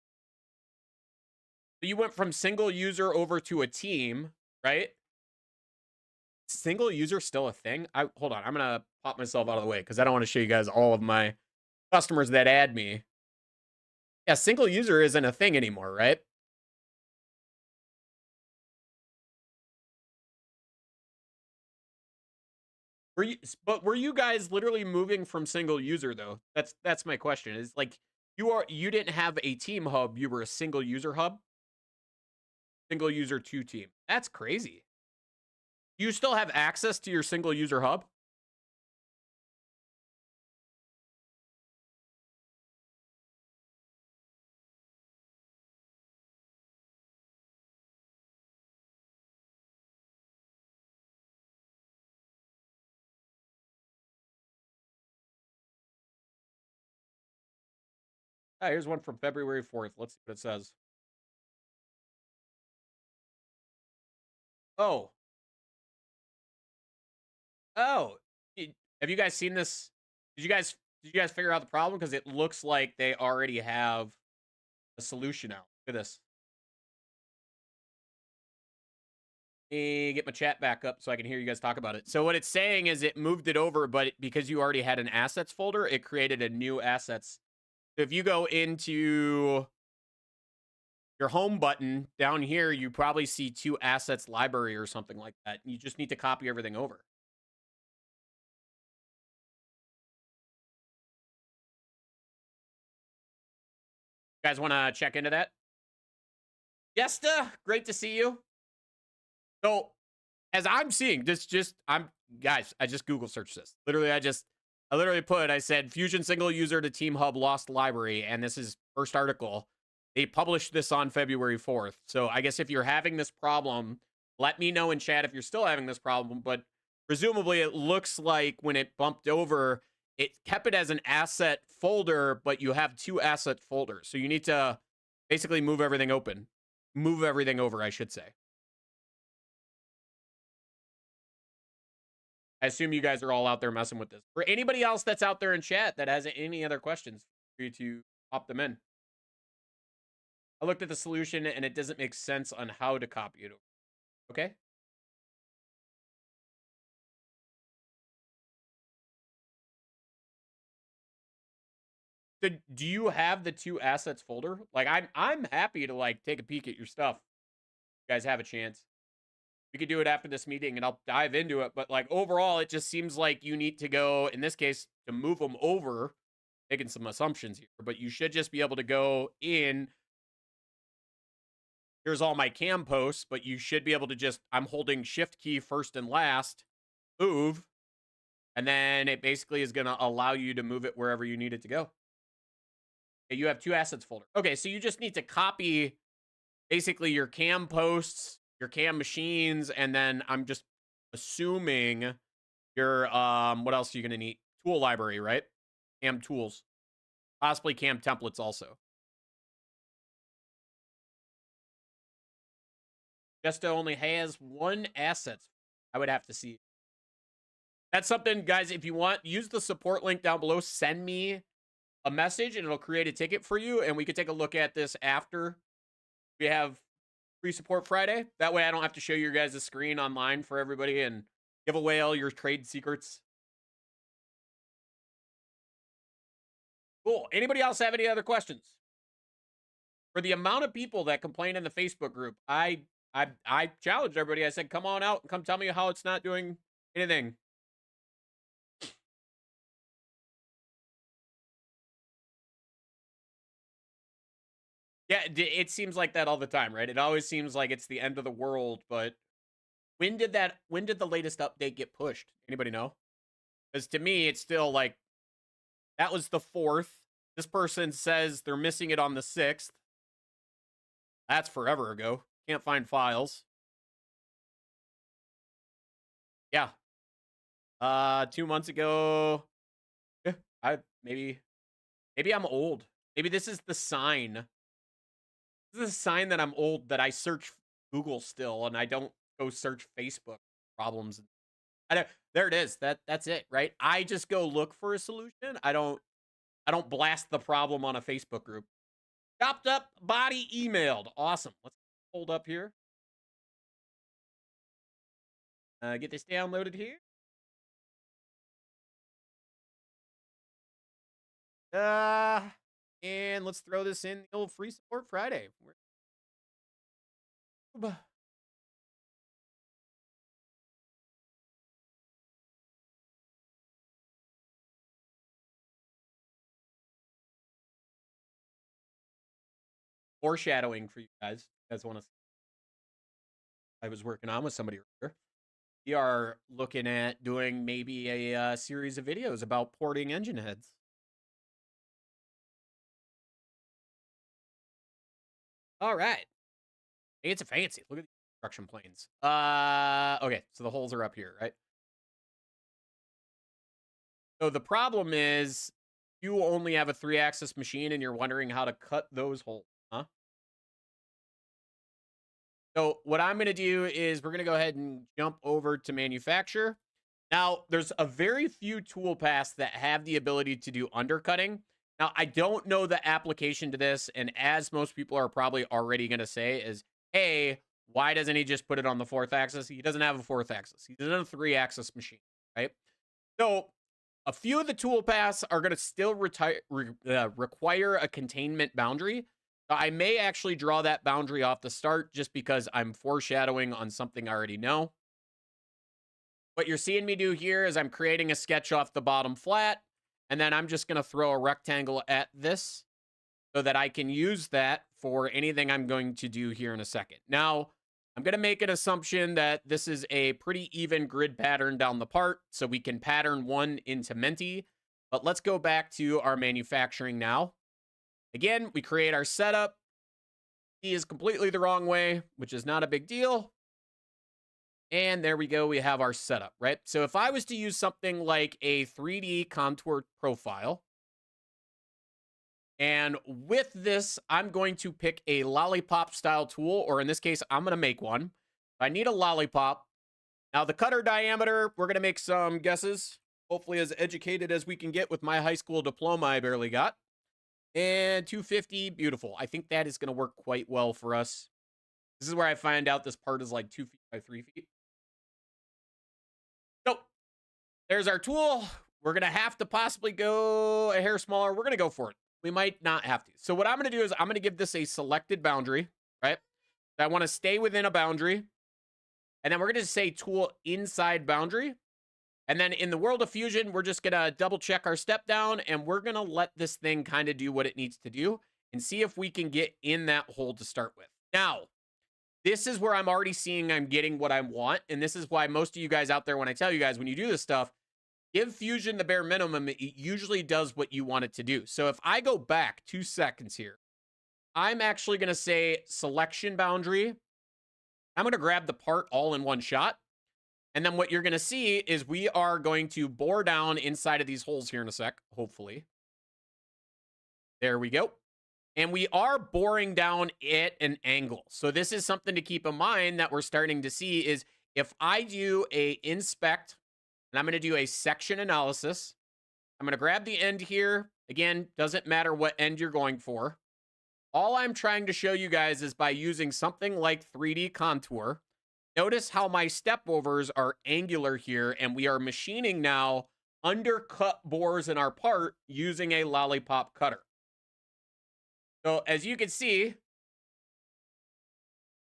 So you went from single user over to a team, right? Single user still a thing? Hold on, I'm gonna pop myself out of the way because I don't want to show you guys all of my customers that add me. Yeah, single user isn't a thing anymore, right? Were you guys literally moving from single user though? That's my question. Is like you didn't have a team hub, you were a single user hub? Single user 2 team. That's crazy. You still have access to your single user hub? Ah, here's one from February 4th. Let's see what it says. Oh. Oh. Have you guys seen this? Did you guys figure out the problem? Because it looks like they already have a solution out. Look at this. Get my chat back up so I can hear you guys talk about it. So what it's saying is it moved it over, but because you already had an assets folder, it created a new assets. So if you go into your home button down here, you probably see 2 assets library or something like that. You just need to copy everything over. You guys want to check into that? Yesta, great to see you. So as I'm seeing this, guys, I just Google searched this. Literally, I literally I said Fusion single user to team hub lost library, and this is first article. They published this on February 4th. So I guess if you're having this problem, let me know in chat if you're still having this problem. But presumably it looks like when it bumped over, it kept it as an asset folder, but you have 2 asset folders. So you need to basically move everything over, I should say. I assume you guys are all out there messing with this. For anybody else that's out there in chat that has any other questions, feel free to pop them in. I looked at the solution and it doesn't make sense on how to copy it over. Okay? do you have the 2 assets folder? Like, I'm happy to, like, take a peek at your stuff. You guys have a chance. We could do it after this meeting, and I'll dive into it, but, like, overall, it just seems like you need to go, in this case, to move them over, making some assumptions here, but you should just be able to go in. Here's all my cam posts, but you should be able to just, I'm holding shift key first and last, move, and then it basically is going to allow you to move it wherever you need it to go. Okay, you have 2 assets folder. Okay, so you just need to copy basically your cam posts, your cam machines, and then I'm just assuming your, what else are you going to need? Tool library, right? Cam tools, possibly cam templates also. Justo only has 1 assets. I would have to see. That's something, guys, if you want, use the support link down below. Send me a message, and it'll create a ticket for you, and we can take a look at this after we have free support Friday. That way I don't have to show you guys the screen online for everybody and give away all your trade secrets. Cool. Anybody else have any other questions? For the amount of people that complain in the Facebook group, I challenged everybody. I said, come on out and come tell me how it's not doing anything. Yeah, it seems like that all the time, right? It always seems like it's the end of the world, but when did the latest update get pushed? Anybody know? Because to me, it's still like, that was the 4th. This person says they're missing it on the 6th. That's forever ago. Can't find files. Yeah. 2 months ago. Maybe I'm old. Maybe this is the sign. This is a sign that I'm old, that I search Google still and I don't go search Facebook problems. There it is. That's it, right? I just go look for a solution. I don't blast the problem on a Facebook group. Chopped up body emailed. Awesome. Let's hold up here. Get this downloaded here. And let's throw this in the old free support Friday. Foreshadowing for you guys. You guys want to? I was working on with somebody earlier. We are looking at doing maybe a series of videos about porting engine heads. All right. It's a fancy. Look at the construction planes. Okay, so the holes are up here, right? So the problem is you only have a 3-axis machine and you're wondering how to cut those holes, huh? So what I'm going to do is we're going to go ahead and jump over to manufacture. Now, there's a very few tool paths that have the ability to do undercutting. Now, I don't know the application to this, and as most people are probably already going to say is, hey, why doesn't he just put it on the 4th axis? He doesn't have a 4th axis. He's in a 3-axis machine, right? So a few of the tool paths are going to still require a containment boundary. I may actually draw that boundary off the start just because I'm foreshadowing on something I already know. What you're seeing me do here is I'm creating a sketch off the bottom flat, and then I'm just going to throw a rectangle at this so that I can use that for anything I'm going to do here in a second. Now, I'm going to make an assumption that this is a pretty even grid pattern down the part, so we can pattern one into Menti. But let's go back to our manufacturing now. Again, we create our setup. He is completely the wrong way, which is not a big deal. And there we go. We have our setup, right? So if I was to use something like a 3D contour profile, and with this, I'm going to pick a lollipop style tool, or in this case, I'm going to make one. I need a lollipop. Now the cutter diameter, we're going to make some guesses. Hopefully as educated as we can get with my high school diploma I barely got. And 250, beautiful. I think that is going to work quite well for us. This is where I find out this part is like 2 feet by 3 feet. So there's our tool. We're going to have to possibly go a hair smaller. We're going to go for it. We might not have to. So what I'm going to do is I'm going to give this a selected boundary, right? I want to stay within a boundary. And then we're going to say tool inside boundary. And then in the world of Fusion, we're just going to double check our step down and we're going to let this thing kind of do what it needs to do and see if we can get in that hole to start with. Now, this is where I'm already seeing I'm getting what I want. And this is why most of you guys out there, when I tell you guys, when you do this stuff, give Fusion the bare minimum. It usually does what you want it to do. So if I go back 2 seconds here, I'm actually going to say selection boundary. I'm going to grab the part all in one shot. And then what you're going to see is we are going to bore down inside of these holes here in a sec, hopefully. There we go. And we are boring down at an angle. So this is something to keep in mind that we're starting to see is if I do a inspect, and I'm going to do a section analysis, I'm going to grab the end here. Again, doesn't matter what end you're going for. All I'm trying to show you guys is by using something like 3D contour. Notice how my step overs are angular here, and we are machining now undercut bores in our part using a lollipop cutter. So as you can see,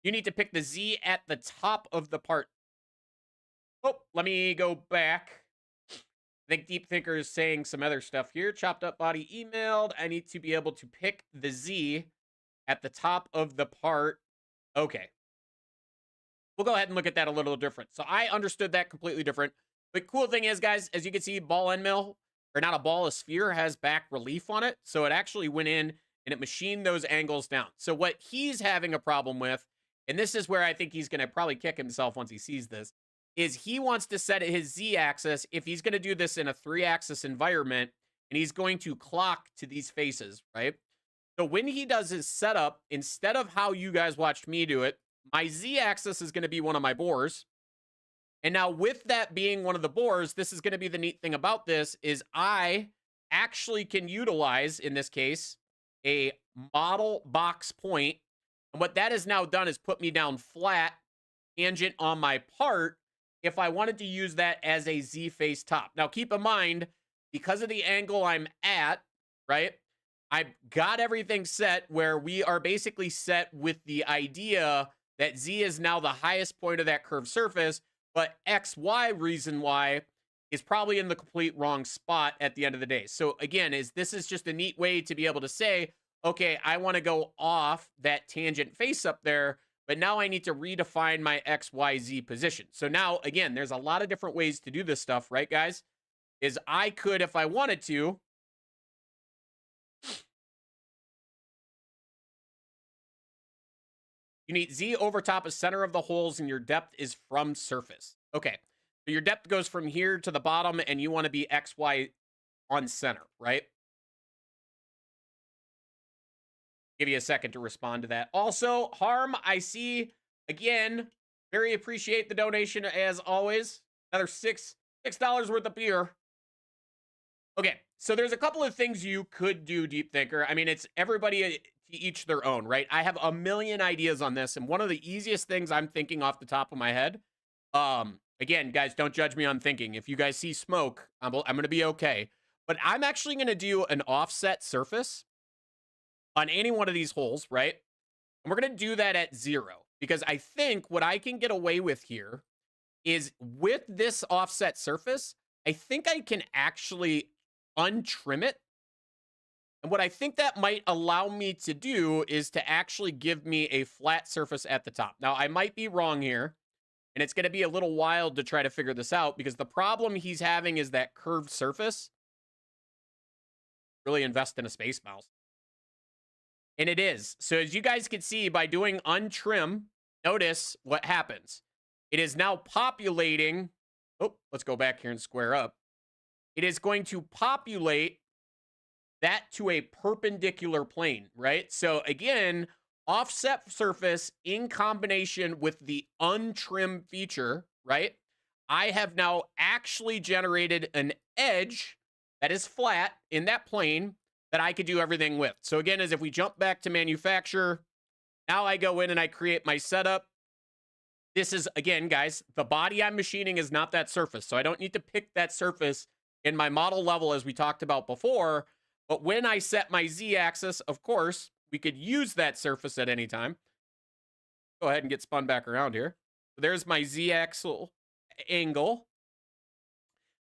you need to pick the Z at the top of the part. Oh, let me go back. I think Deep Thinker is saying some other stuff here. Chopped up body emailed. I need to be able to pick the Z at the top of the part. Okay. We'll go ahead and look at that a little different. So I understood that completely different. The cool thing is, guys, as you can see, ball end mill, or not a ball, a sphere has back relief on it. So it actually went in and it machined those angles down. So what he's having a problem with, and this is where I think he's going to probably kick himself once he sees this, is he wants to set his Z-axis if he's going to do this in a 3-axis environment, and he's going to clock to these faces, right? So when he does his setup, instead of how you guys watched me do it, my Z-axis is going to be one of my bores. And now with that being one of the bores, this is going to be the neat thing about this is I actually can utilize, in this case, a model box point. And what that has now done is put me down flat, tangent on my part, if I wanted to use that as a Z-face top. Now keep in mind, because of the angle I'm at, right, I've got everything set where we are basically set with the idea that Z is now the highest point of that curved surface, but XY reason why is probably in the complete wrong spot at the end of the day. So again, this is just a neat way to be able to say, okay, I want to go off that tangent face up there, but now I need to redefine my XYZ position. So now, again, there's a lot of different ways to do this stuff, right, guys? Is I could, if I wanted to, you need Z over top of center of the holes and your depth is from surface. Okay, so your depth goes from here to the bottom and you want to be XY on center, right? Give you a second to respond to that. Also, Harm, I see, again, very appreciate the donation as always. Another $6 worth of beer. Okay, so there's a couple of things you could do, Deep Thinker. I mean, it's everybody to each their own, right? I have a million ideas on this, and one of the easiest things I'm thinking off the top of my head, again, guys, don't judge me on thinking. If you guys see smoke, I'm going to be okay. But I'm actually going to do an offset surface on any one of these holes, right? And we're going to do that at 0, because I think what I can get away with here is with this offset surface, I think I can actually untrim it. And what I think that might allow me to do is to actually give me a flat surface at the top. Now, I might be wrong here, and it's going to be a little wild to try to figure this out, because the problem he's having is that curved surface. Really invest in a space mouse. And it is. So as you guys can see, by doing untrim, notice what happens. It is now populating. Oh, let's go back here and square up. It is going to populate that to a perpendicular plane, right? So again, offset surface in combination with the untrim feature, right? I have now actually generated an edge that is flat in that plane that I could do everything with. So again, as if we jump back to manufacture, now I go in and I create my setup. This is, again, guys, the body I'm machining is not that surface. So I don't need to pick that surface in my model level as we talked about before. But when I set my Z-axis, of course, we could use that surface at any time. Go ahead and get spun back around here. There's my Z-axis angle.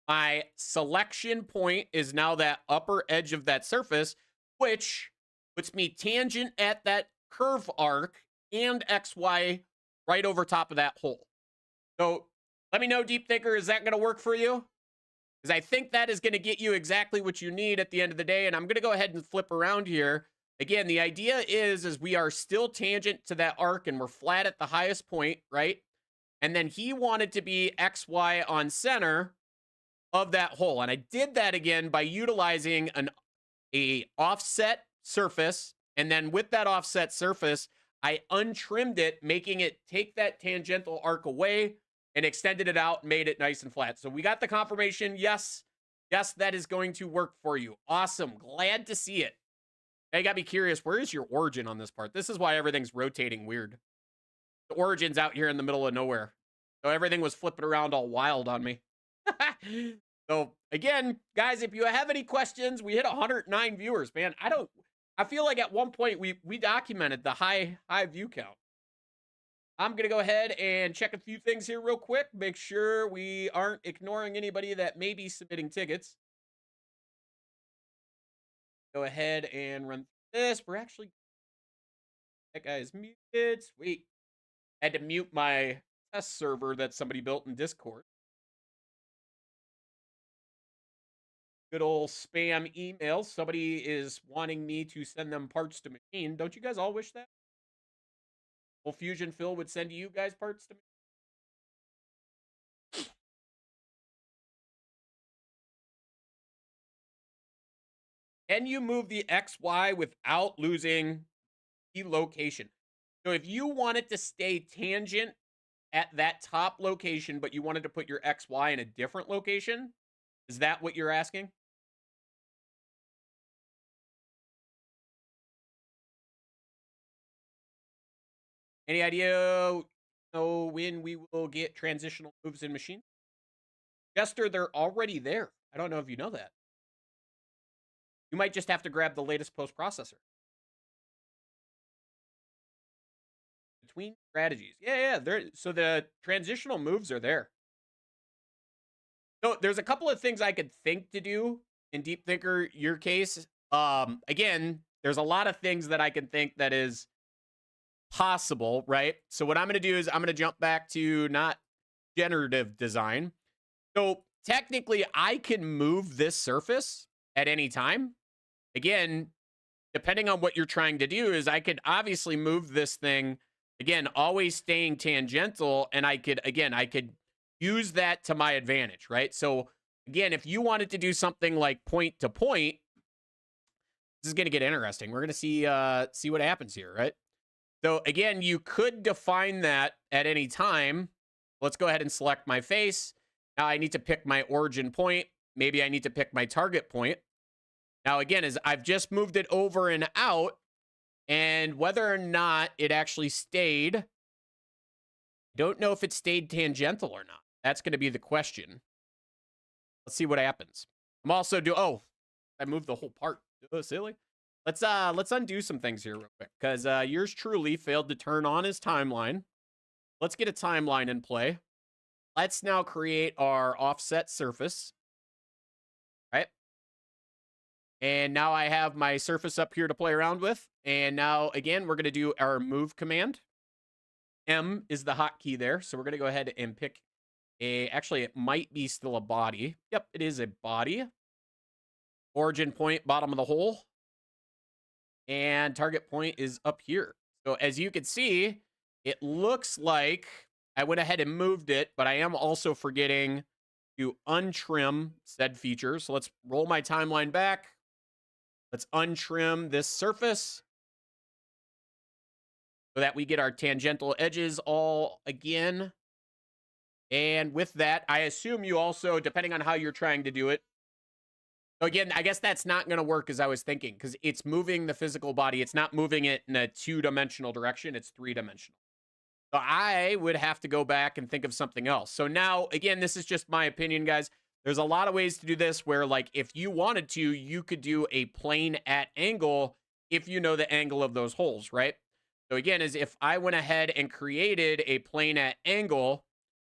My selection point is now that upper edge of that surface, which puts me tangent at that curve arc and XY right over top of that hole. So let me know, Deep Thinker, is that going to work for you? Because I think that is going to get you exactly what you need at the end of the day. And I'm going to go ahead and flip around here. Again, the idea is we are still tangent to that arc and we're flat at the highest point, right? And then he wanted to be XY on center of that hole. And I did that again by utilizing a offset surface. And then with that offset surface, I untrimmed it, making it take that tangential arc away and extended it out, made it nice and flat. So we got the confirmation. Yes, that is going to work for you. Awesome. Glad to see it. I got me curious. Where is your origin on this part? This is why everything's rotating weird. The origin's out here in the middle of nowhere. So everything was flipping around all wild on me. So again, guys, if you have any questions, we hit 109 viewers, man. I feel like at one point we documented the high view count. I'm going to go ahead and check a few things here real quick. Make sure we aren't ignoring anybody that may be submitting tickets. Go ahead and run this. We're actually... That guy is muted. Sweet. I had to mute my test server that somebody built in Discord. Good old spam email. Somebody is wanting me to send them parts to machine. Don't you guys all wish that? Well, Fusion Phil would send you guys parts to machine. Can you move the XY without losing the location? So if you wanted to stay tangent at that top location, but you wanted to put your XY in a different location, is that what you're asking? Any idea when we will get transitional moves in machine? Jester, they're already there. I don't know if you know that. You might just have to grab the latest post-processor. Between strategies. Yeah. So the transitional moves are there. So there's a couple of things I could think to do in Deep Thinker, your case. Again, there's a lot of things that I can think that is possible, right? So what I'm going to do is I'm going to jump back to not generative design. So technically, I can move this surface at any time. Again, depending on what you're trying to do is I could obviously move this thing, again, always staying tangential, and I could use that to my advantage, right? So again, if you wanted to do something like point to point, this is going to get interesting. We're going to see what happens here, right? So again, you could define that at any time. Let's go ahead and select my face. Now I need to pick my origin point. Maybe I need to pick my target point. Now again, as I've just moved it over and out, and whether or not it actually stayed, don't know if it stayed tangential or not. That's going to be the question. Let's see what happens. I'm also I moved the whole part. Oh, silly. Let's undo some things here real quick, because yours truly failed to turn on his timeline. Let's get a timeline in play. Let's now create our offset surface. Right? And now I have my surface up here to play around with. And now, again, we're going to do our move command. M is the hotkey there. So we're going to go ahead and pick actually, it might be still a body. Yep, it is a body. Origin point, bottom of the hole. And target point is up here. So as you can see, it looks like I went ahead and moved it, but I am also forgetting to untrim said feature. So let's roll my timeline back. Let's untrim this surface so that we get our tangential edges all again. And with that, I assume you also, depending on how you're trying to do it, so again, I guess that's not going to work as I was thinking, because it's moving the physical body. It's not moving it in a two-dimensional direction. It's three-dimensional. So I would have to go back and think of something else. So now, again, this is just my opinion, guys. There's a lot of ways to do this where, like, if you wanted to, you could do a plane at angle if you know the angle of those holes, right? So again, is if I went ahead and created a plane at angle,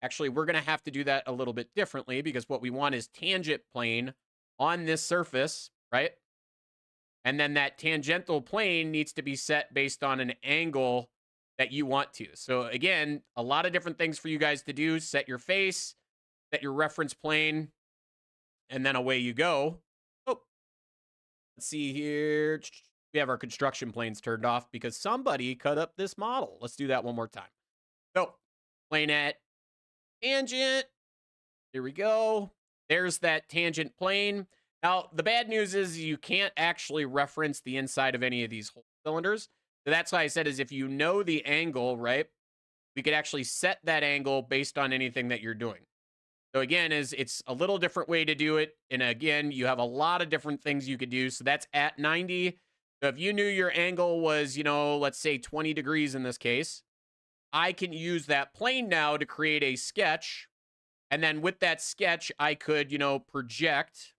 actually, we're going to have to do that a little bit differently because what we want is tangent plane on this surface, right? And then that tangential plane needs to be set based on an angle that you want to. So again, a lot of different things for you guys to do. Set your face, set your reference plane, and then away you go. Oh, let's see here. We have our construction planes turned off because somebody cut up this model. Let's do that one more time. So, plane at tangent. Here we go. There's that tangent plane. Now, the bad news is you can't actually reference the inside of any of these cylinders. So that's why I said is if you know the angle, right, we could actually set that angle based on anything that you're doing. So again, it's a little different way to do it. And again, you have a lot of different things you could do. So that's at 90. So if you knew your angle was, let's say 20 degrees in this case, I can use that plane now to create a sketch. And then with that sketch, I could, project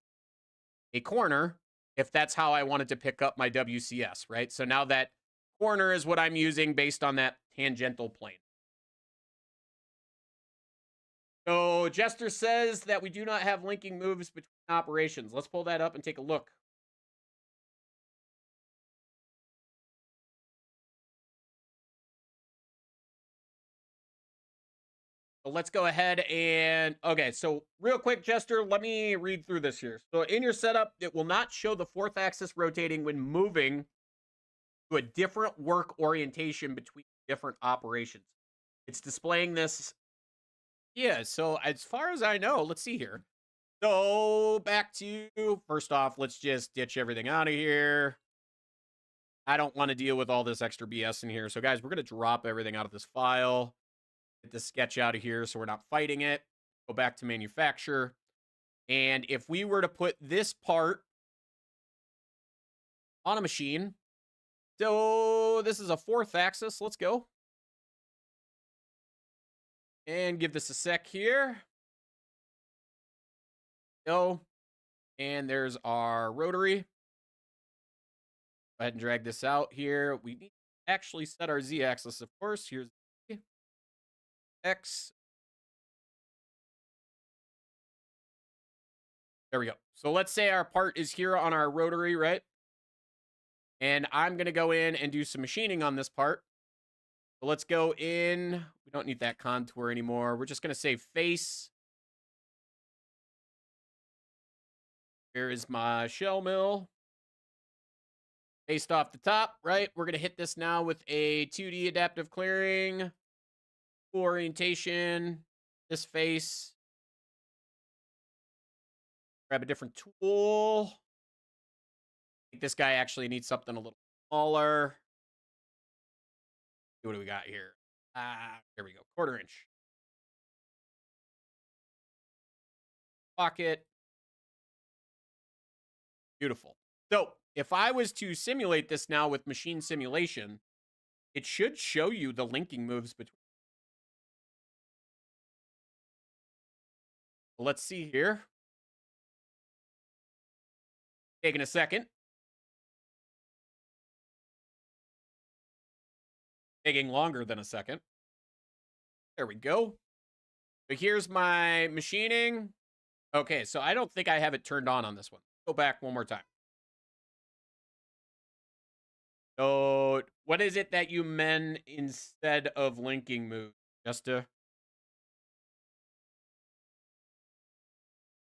a corner if that's how I wanted to pick up my WCS, right? So now that corner is what I'm using based on that tangential plane. So Jester says that we do not have linking moves between operations. Let's pull that up and take a look. So let's go ahead and, okay, so real quick, Jester, let me read through this here. So in your setup, it will not show the fourth axis rotating when moving to a different work orientation between different operations. It's displaying this. Yeah, so as far as I know, let's see here. So back to, first off, let's just ditch everything out of here. I don't want to deal with all this extra BS in here. So guys, we're going to drop everything out of this file. Get the sketch out of here so we're not fighting it. Go back to manufacture. And if we were to put this part on a machine, so this is a fourth axis. Let's go. And give this a sec here. Go. And there's our rotary. Go ahead and drag this out here. We need to actually set our Z-axis, of course. Here's X. There we go. So let's say our part is here on our rotary, right? And I'm going to go in and do some machining on this part. So let's go in. We don't need that contour anymore. We're just going to say face. Here is my shell mill. Based off the top, right? We're going to hit this now with a 2D adaptive clearing. Orientation. This face. Grab a different tool. I think this guy actually needs something a little smaller. What do we got here? There we go. 1/4 inch. Pocket. Beautiful. So if I was to simulate this now with machine simulation, it should show you the linking moves between. Let's see here. Taking a second. Taking longer than a second. There we go. But here's my machining. Okay, so I don't think I have it turned on this one. Go back one more time. So what is it that you meant instead of linking move, Justa?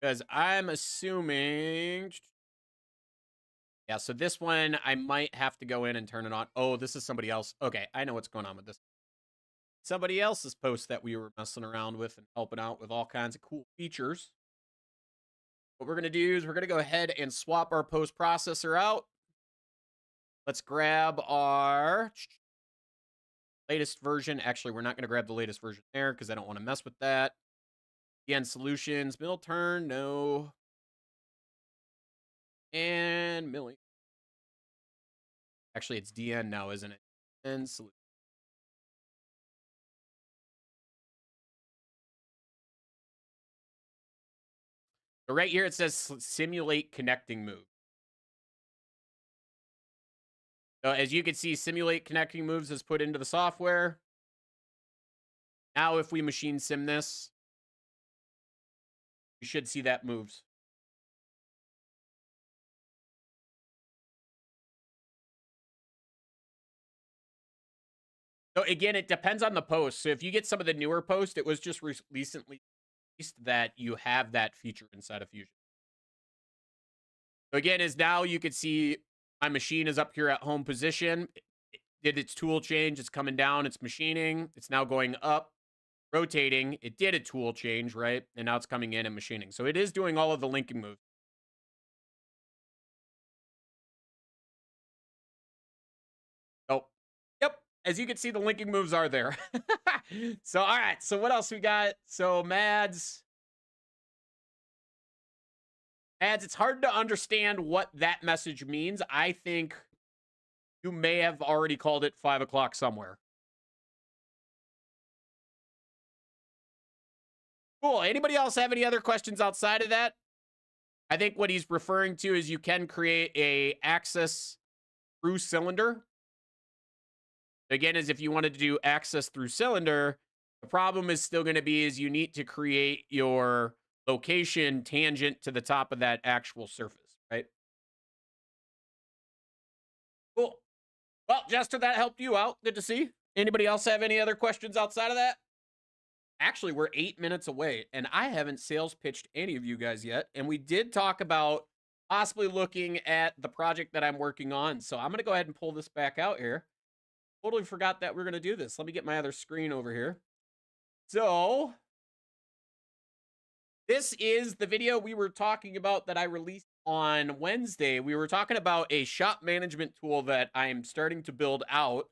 Because I'm assuming. Yeah, so this one, I might have to go in and turn it on. Oh, this is somebody else. Okay, I know what's going on with this. Somebody else's post that we were messing around with and helping out with all kinds of cool features. What we're going to do is we're going to go ahead and swap our post processor out. Let's grab our latest version. Actually, we're not going to grab the latest version there because I don't want to mess with that. DN Solutions, mill turn, no. And milling. Actually, it's DN now, isn't it? And Solutions. So right here, it says simulate connecting move. So as you can see, simulate connecting moves is put into the software. Now, if we machine sim this, you should see that moves. So again, it depends on the post. So if you get some of the newer posts, it was just recently released that you have that feature inside of Fusion. So again, is now you can see my machine is up here at home position. It did its tool change. It's coming down. It's machining. It's now going up, rotating. It did a tool change, right? And now it's coming in and machining. So it is doing all of the linking moves. Oh, yep. As you can see, the linking moves are there. So, all right. So what else we got? So Mads, it's hard to understand what that message means. I think you may have already called it 5 o'clock somewhere. Cool. Anybody else have any other questions outside of that? I think what he's referring to is you can create a access through cylinder. Again, as if you wanted to do access through cylinder, the problem is still going to be is you need to create your location tangent to the top of that actual surface, right? Cool. Well, Jester, that helped you out. Good to see. Anybody else have any other questions outside of that? Actually, we're 8 minutes away, and I haven't sales pitched any of you guys yet. And we did talk about possibly looking at the project that I'm working on. So I'm going to go ahead and pull this back out here. Totally forgot that we're going to do this. Let me get my other screen over here. So this is the video we were talking about that I released on Wednesday. We were talking about a shop management tool that I'm starting to build out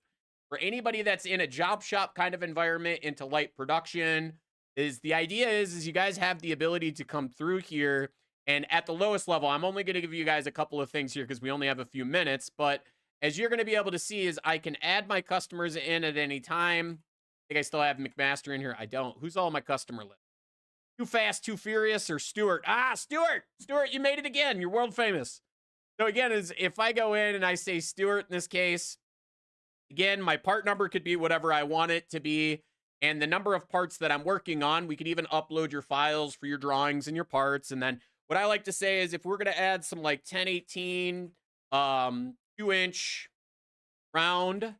for anybody that's in a job shop kind of environment into light production. Is the idea is you guys have the ability to come through here, and at the lowest level, I'm only going to give you guys a couple of things here because we only have a few minutes, but as you're going to be able to see is I can add my customers in at any time. I think I still have McMaster in here. I don't. Who's all my customer list? Too Fast, Too Furious, or Stuart? Ah, Stuart! Stuart, you made it again. You're world famous. So again, is if I go in and I say Stuart in this case, again, my part number could be whatever I want it to be. And the number of parts that I'm working on, we could even upload your files for your drawings and your parts. And then what I like to say is if we're going to add some like 1018, 2-inch round,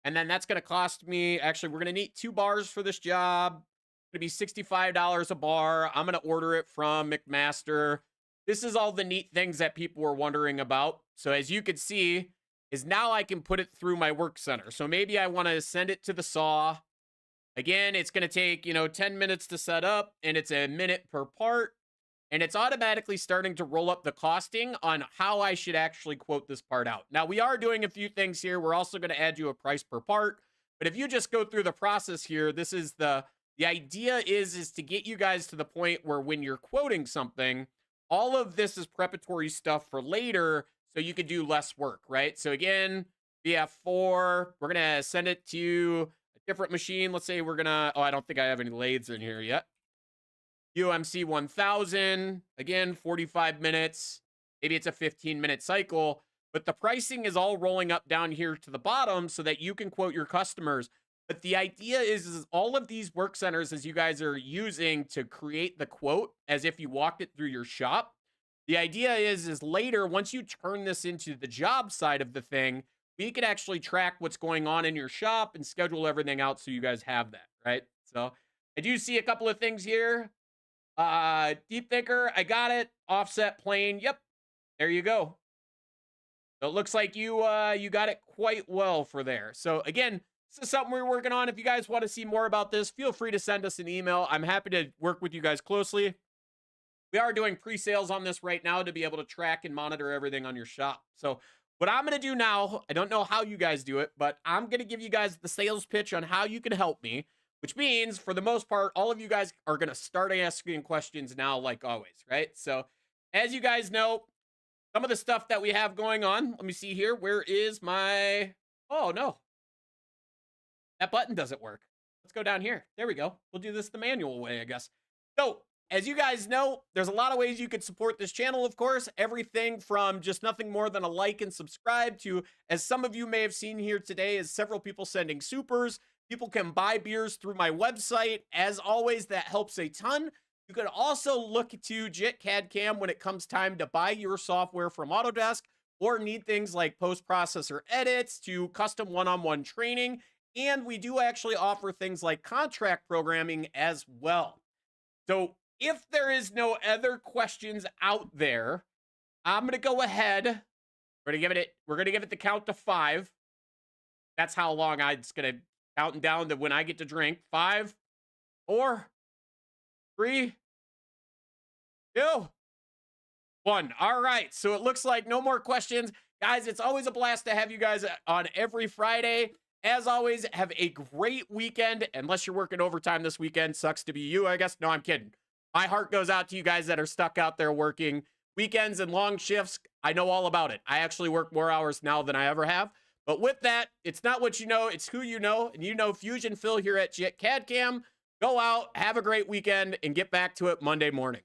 and then that's going to cost me, actually, we're going to need 2 bars for this job. It's going to be $65 a bar. I'm going to order it from McMaster. This is all the neat things that people were wondering about. So as you can see, is now I can put it through my work center. So maybe I want to send it to the saw. Again, it's going to take, 10 minutes to set up, and it's a minute per part. And it's automatically starting to roll up the costing on how I should actually quote this part out. Now, we are doing a few things here. We're also going to add you a price per part. But if you just go through the process here, this is the idea is to get you guys to the point where when you're quoting something, all of this is preparatory stuff for later so you could do less work, right? So again, BF4, we're going to send it to a different machine. Let's say we're going to, I don't think I have any lathes in here yet. UMC 1000, again, 45 minutes. Maybe it's a 15-minute cycle, but the pricing is all rolling up down here to the bottom so that you can quote your customers. But the idea is all of these work centers, as you guys are using to create the quote as if you walked it through your shop, the idea is later, once you turn this into the job side of the thing, we can actually track what's going on in your shop and schedule everything out so you guys have that, right? So I do see a couple of things here. Deep Thinker, I got it. Offset plane, yep. There you go. So it looks like you got it quite well for there. So again, this is something we're working on. If you guys want to see more about this, feel free to send us an email. I'm happy to work with you guys closely. We are doing pre-sales on this right now to be able to track and monitor everything on your shop. So what I'm going to do now, I don't know how you guys do it, but I'm going to give you guys the sales pitch on how you can help me, which means for the most part, all of you guys are going to start asking questions now, like always, right? So as you guys know, some of the stuff that we have going on, let me see here. Where is my, oh no, that button doesn't work. Let's go down here. There we go. We'll do this the manual way, I guess. So as you guys know, there's a lot of ways you could support this channel, of course. Everything from just nothing more than a like and subscribe to, as some of you may have seen here today, is several people sending supers. People can buy beers through my website. As always, that helps a ton. You could also look to jitcadcam when it comes time to buy your software from Autodesk or need things like post-processor edits to custom one-on-one training. And we do actually offer things like contract programming as well. So if there is no other questions out there, I'm going to go ahead. We're going to give it the count to 5. That's how long it's going to counting down to when I get to drink. 5, 4, 3, 2, 1. All right. So it looks like no more questions. Guys, it's always a blast to have you guys on every Friday. As always, have a great weekend. Unless you're working overtime this weekend. Sucks to be you, I guess. No, I'm kidding. My heart goes out to you guys that are stuck out there working weekends and long shifts. I know all about it. I actually work more hours now than I ever have. But with that, it's not what you know, it's who you know. And you know Fusion Phil here at jitcadcam. Go out, have a great weekend, and get back to it Monday morning.